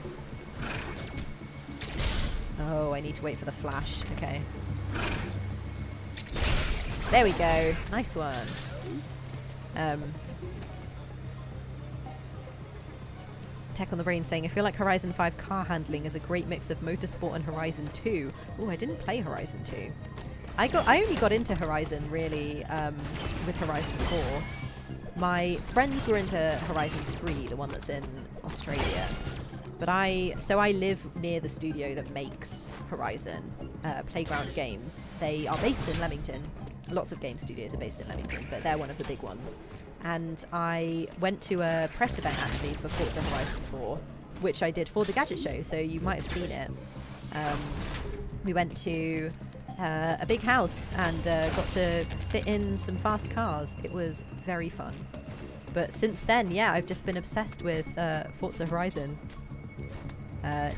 Oh, I need to wait for the flash. Okay. There we go. Nice one. Tech on the Brain saying, I feel like Horizon 5 car handling is a great mix of Motorsport and Horizon 2. Oh, I didn't play Horizon 2. I only got into Horizon, really, with Horizon 4. My friends were into Horizon 3, the one that's in Australia. But I live near the studio that makes Horizon, Playground Games. They are based in Leamington. Lots of game studios are based in Leamington, but they're one of the big ones. And I went to a press event, actually, for Forza Horizon 4, which I did for the Gadget Show, so you might have seen it. We went to a big house and got to sit in some fast cars. It was very fun. But since then, yeah, I've just been obsessed with Forza Horizon.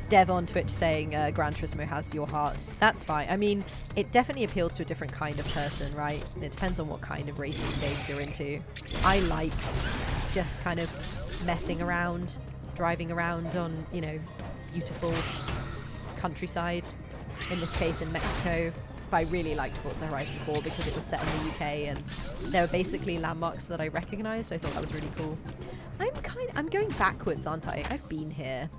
Dev on Twitch saying Gran Turismo has your heart. That's fine. I mean, it definitely appeals to a different kind of person, right? It depends on what kind of racing games you're into. I like just kind of messing around, driving around on, you know, beautiful countryside. In this case, in Mexico. But I really liked Forza Horizon 4 because it was set in the UK and there were basically landmarks that I recognized. I thought that was really cool. I'm going backwards, aren't I? I've been here.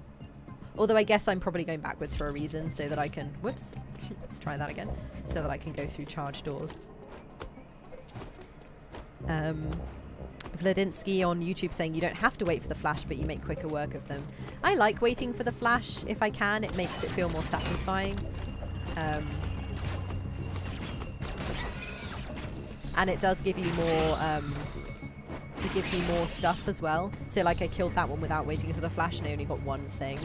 Although I guess I'm probably going backwards for a reason so that I can... Whoops. Let's try that again. So that I can go through charge doors. Vladinsky on YouTube saying you don't have to wait for the flash, but you make quicker work of them. I like waiting for the flash if I can. It makes it feel more satisfying. And it does give you more, it gives you more stuff as well. So like I killed that one without waiting for the flash and I only got one thing.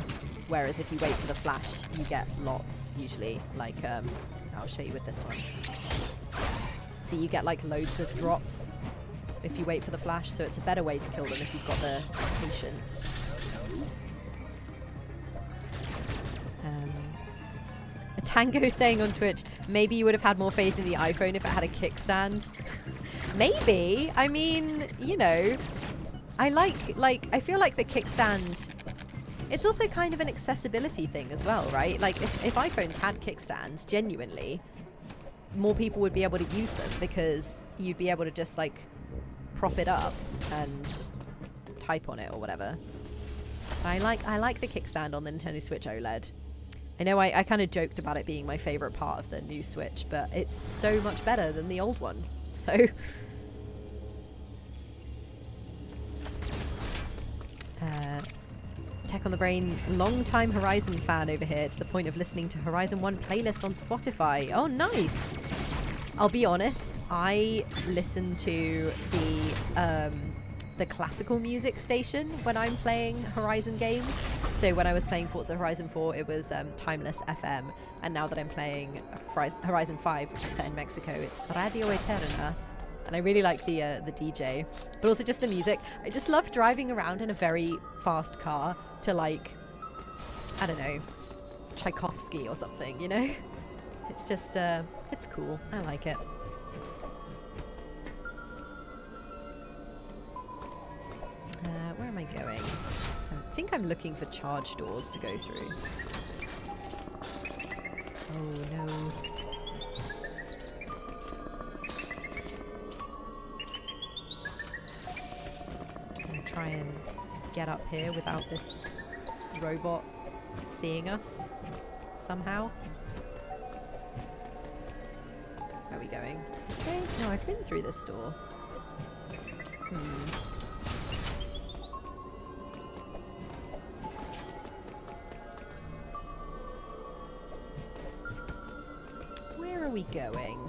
Whereas if you wait for the flash, you get lots usually. Like, I'll show you with this one. So you get like loads of drops if you wait for the flash. So it's a better way to kill them if you've got the patience. Tango saying on Twitch, maybe you would have had more faith in the iPhone if it had a kickstand. Maybe. I mean, you know, I feel like the kickstand, it's also kind of an accessibility thing as well, right? Like if iPhones had kickstands, genuinely, more people would be able to use them because you'd be able to just like prop it up and type on it or whatever. But I like the kickstand on the Nintendo Switch OLED. I know I kind of joked about it being my favorite part of the new Switch, but it's so much better than the old one. So, Tech on the Brain, long-time Horizon fan over here, to the point of listening to Horizon 1 playlist on Spotify. Oh, nice! I'll be honest, I listen to the the classical music station when I'm playing Horizon games. So when I was playing Forza Horizon 4, it was Timeless FM, and now that I'm playing Horizon 5, which is set in Mexico, it's Radio Eterna. And I really like the DJ, but also just the music. I just love driving around in a very fast car to, like, I don't know, Tchaikovsky or something, you know? It's just, it's cool. I like it. Where am I going? I think I'm looking for charge doors to go through. Oh no. I'm gonna try and get up here without this robot seeing us somehow. Where are we going? This way? No, I've been through this door. Where are we going?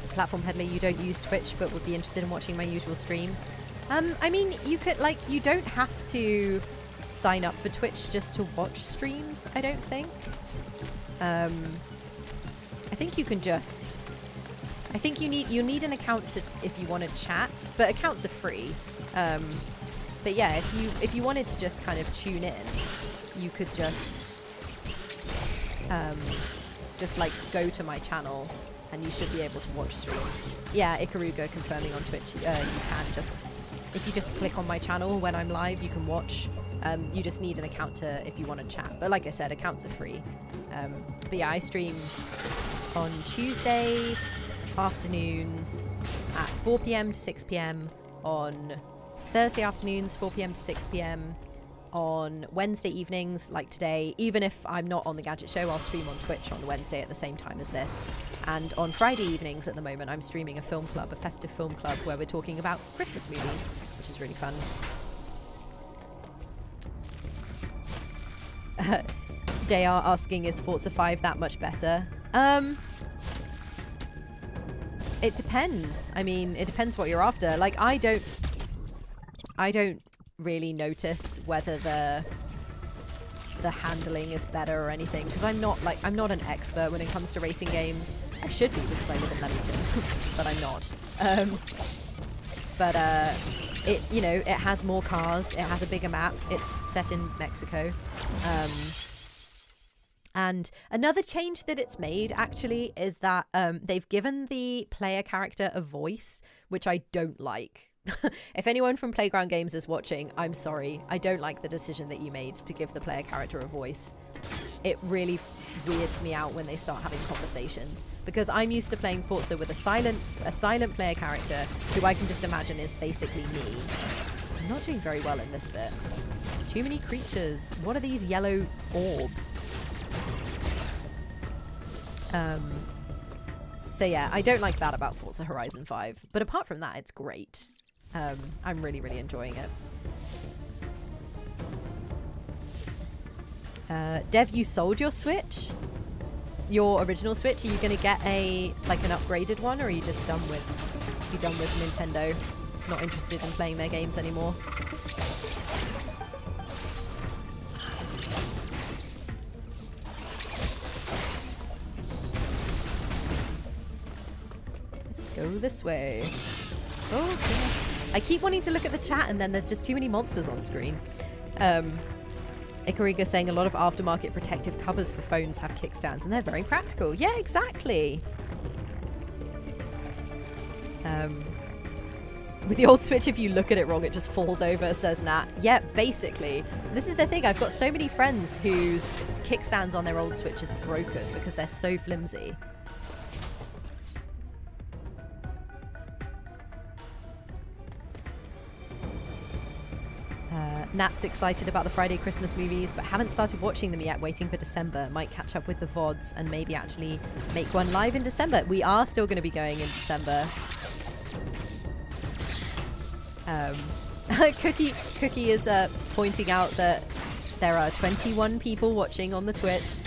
Platform Headley, you don't use Twitch but would be interested in watching my usual streams. I mean, you could, like, you don't have to sign up for Twitch just to watch streams, I don't think. I think you can just... I think you need an account to, if you want to chat, but accounts are free. But yeah, if you wanted to just kind of tune in, you could just like go to my channel and you should be able to watch streams. Yeah, Ikaruga confirming on Twitch, you can just, if you just click on my channel when I'm live, you can watch. You just need an account to, if you want to chat. But like I said, accounts are free. But yeah, I stream on Tuesday afternoons at 4 p.m. to 6 p.m. on Thursday afternoons, 4 p.m. to 6 p.m. on Wednesday evenings, like today. Even if I'm not on the Gadget Show, I'll stream on Twitch on Wednesday at the same time as this. And on Friday evenings at the moment, I'm streaming a film club, a festive film club, where we're talking about Christmas movies, which is really fun. JR asking, is Forza 5 that much better? It depends. I mean, it depends what you're after. Like, I don't really notice whether the handling is better or anything, because I'm not an expert when it comes to racing games. I should be, because I live in Leamington, but I'm not. It, you know, it has more cars, it has a bigger map, it's set in Mexico. And another change that it's made, actually, is that they've given the player character a voice, which I don't like. If anyone from Playground Games is watching, I'm sorry. I don't like the decision that you made to give the player character a voice. It really weirds me out when they start having conversations, because I'm used to playing Forza with a silent player character who I can just imagine is basically me. I'm not doing very well in this bit. Too many creatures. What are these yellow orbs? So yeah, I don't like that about Forza Horizon 5. But apart from that, it's great. I'm really, really enjoying it. Dev, you sold your Switch? Your original Switch? Are you going to get an upgraded one, or are you just done with Nintendo? Not interested in playing their games anymore? Let's go this way. Oh, goodness. I keep wanting to look at the chat, and then there's just too many monsters on screen. Ikariga saying a lot of aftermarket protective covers for phones have kickstands, and they're very practical. Yeah, exactly. With the old Switch, if you look at it wrong, it just falls over, says Nat. Yeah, basically. This is the thing. I've got so many friends whose kickstands on their old Switches are broken because they're so flimsy. Nat's excited about the Friday Christmas movies, but haven't started watching them yet, waiting for December. Might catch up with the VODs and maybe actually make one live in December. We are still going to be going in December. Cookie is pointing out that there are 21 people watching on the Twitch.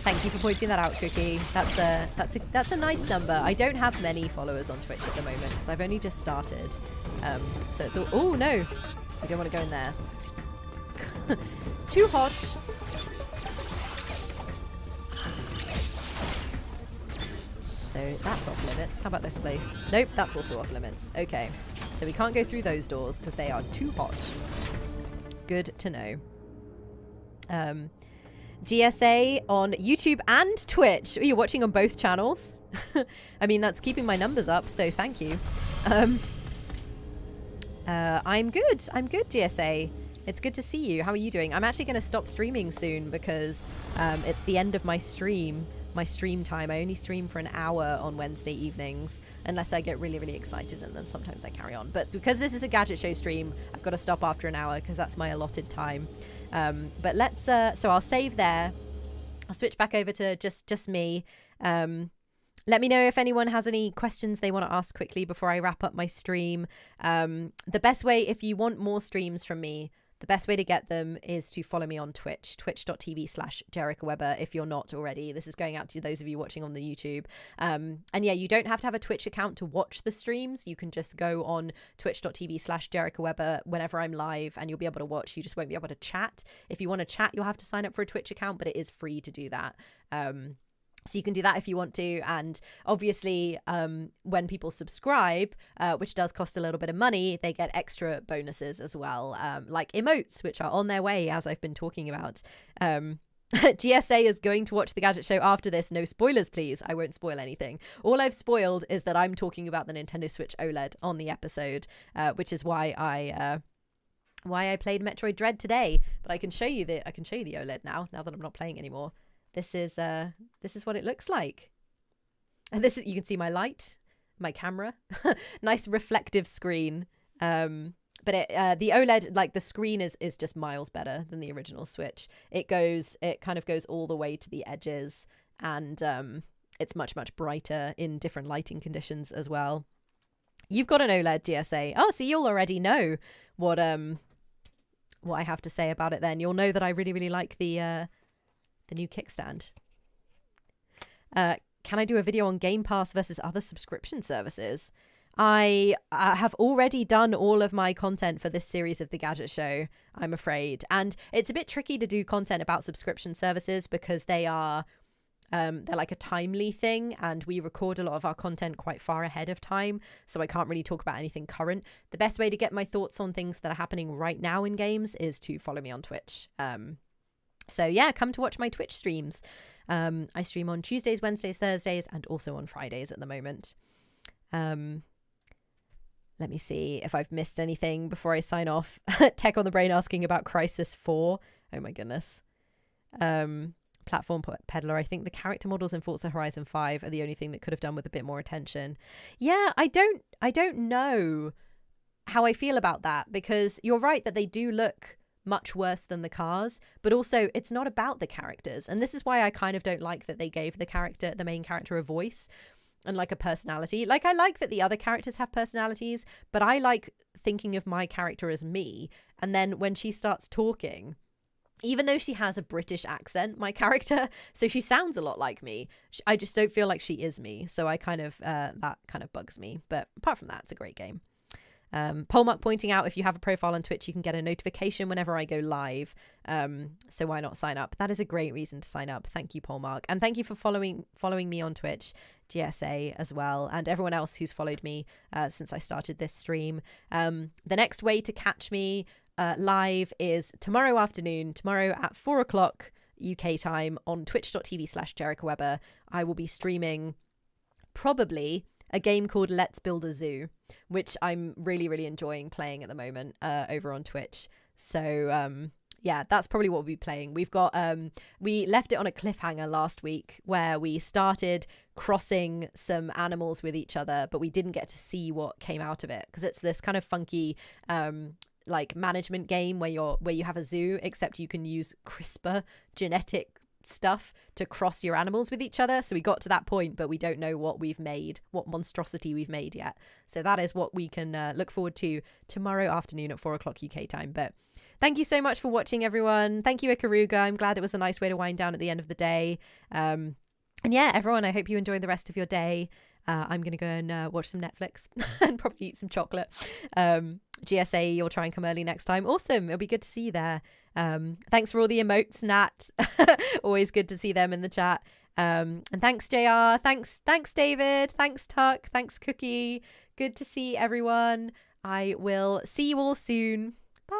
Thank you for pointing that out, Cookie. That's a nice number. I don't have many followers on Twitch at the moment because I've only just started. So it's all. Oh no, I don't want to go in there. Too hot. So that's off limits. How about this place? Nope, that's also off limits. Okay, so we can't go through those doors because they are too hot. Good to know. GSA on YouTube and Twitch. Oh, you're watching on both channels? I mean, that's keeping my numbers up, so thank you. I'm good. I'm good, GSA. It's good to see you. How are you doing? I'm actually going to stop streaming soon because it's the end of my stream time. I only stream for an hour on Wednesday evenings unless I get really, really excited, and then sometimes I carry on. But because this is a Gadget Show stream, I've got to stop after an hour because that's my allotted time. But let's so I'll save there. I'll switch back over to just me. Let me know if anyone has any questions they want to ask quickly before I wrap up my stream. The best way, if you want more streams from me, the best way to get them is to follow me on Twitch, twitch.tv/JericaWeber if you're not already. This is going out to those of you watching on the YouTube. And yeah, you don't have to have a Twitch account to watch the streams. You can just go on twitch.tv/JericaWeber whenever I'm live and you'll be able to watch. You just won't be able to chat. If you want to chat, you'll have to sign up for a Twitch account, but it is free to do that. So you can do that if you want to. And obviously, when people subscribe, which does cost a little bit of money, they get extra bonuses as well, like emotes, which are on their way, as I've been talking about. GSA is going to watch the Gadget Show after this. No spoilers, please. I won't spoil anything. All I've spoiled is that I'm talking about the Nintendo Switch OLED on the episode, which is why I played Metroid Dread today. But I can show you the OLED now that I'm not playing anymore. This is what it looks like. And you can see my light, my camera, nice reflective screen. But the OLED, like the screen is just miles better than the original Switch. It kind of goes all the way to the edges, and it's much brighter in different lighting conditions as well. You've got an OLED, GSA. Oh, so you'll already know what I have to say about it. Then you'll know that I really like the new kickstand. Can I do a video on Game Pass versus other subscription services? I have already done all of my content for this series of the Gadget Show, I'm afraid. And it's a bit tricky to do content about subscription services because they're like a timely thing, and we record a lot of our content quite far ahead of time, so I can't really talk about anything current. The best way to get my thoughts on things that are happening right now in games is to follow me on Twitch. So yeah, come to watch my Twitch streams. I stream on Tuesdays, Wednesdays, Thursdays, and also on Fridays at the moment. Let me see if I've missed anything before I sign off. Tech on the Brain asking about Crisis 4. Oh my goodness. Platform Peddler. I think the character models in Forza Horizon 5 are the only thing that could have done with a bit more attention. Yeah, I don't know how I feel about that, because you're right that they do look much worse than the cars, but also it's not about the characters, and this is why I kind of don't like that they gave the main character a voice and like a personality. Like, I like that the other characters have personalities, but I like thinking of my character as me, and then when she starts talking, even though she has a British accent, my character, so she sounds a lot like me, I just don't feel like she is me, so I kind of that kind of bugs me. But apart from that, it's a great game. Polmark pointing out, if you have a profile on Twitch, you can get a notification whenever I go live. So why not sign up? That is a great reason to sign up. Thank you, Polmark. And thank you for following me on Twitch, GSA as well, and everyone else who's followed me since I started this stream. The next way to catch me live is tomorrow afternoon, tomorrow at 4 o'clock UK time on twitch.tv/JericaWeber. I will be streaming probably a game called Let's Build a Zoo, which I'm really enjoying playing at the moment over on Twitch. So yeah, that's probably what we'll be playing. We've got we left it on a cliffhanger last week where we started crossing some animals with each other, but we didn't get to see what came out of it, because it's this kind of funky like management game where you have a zoo, except you can use CRISPR genetic stuff to cross your animals with each other. So we got to that point, but we don't know what monstrosity we've made yet. So that is what we can look forward to tomorrow afternoon at 4 o'clock UK time. But thank you so much for watching, everyone. Thank you, Ikaruga. I'm glad it was a nice way to wind down at the end of the day. And yeah, everyone, I hope you enjoy the rest of your day. I'm going to go and watch some Netflix and probably eat some chocolate. GSA, you'll try and come early next time. Awesome. It'll be good to see you there. Thanks for all the emotes, Nat. Always good to see them in the chat. And thanks, JR. Thanks, David. Thanks, Tuck. Thanks, Cookie. Good to see everyone. I will see you all soon. Bye.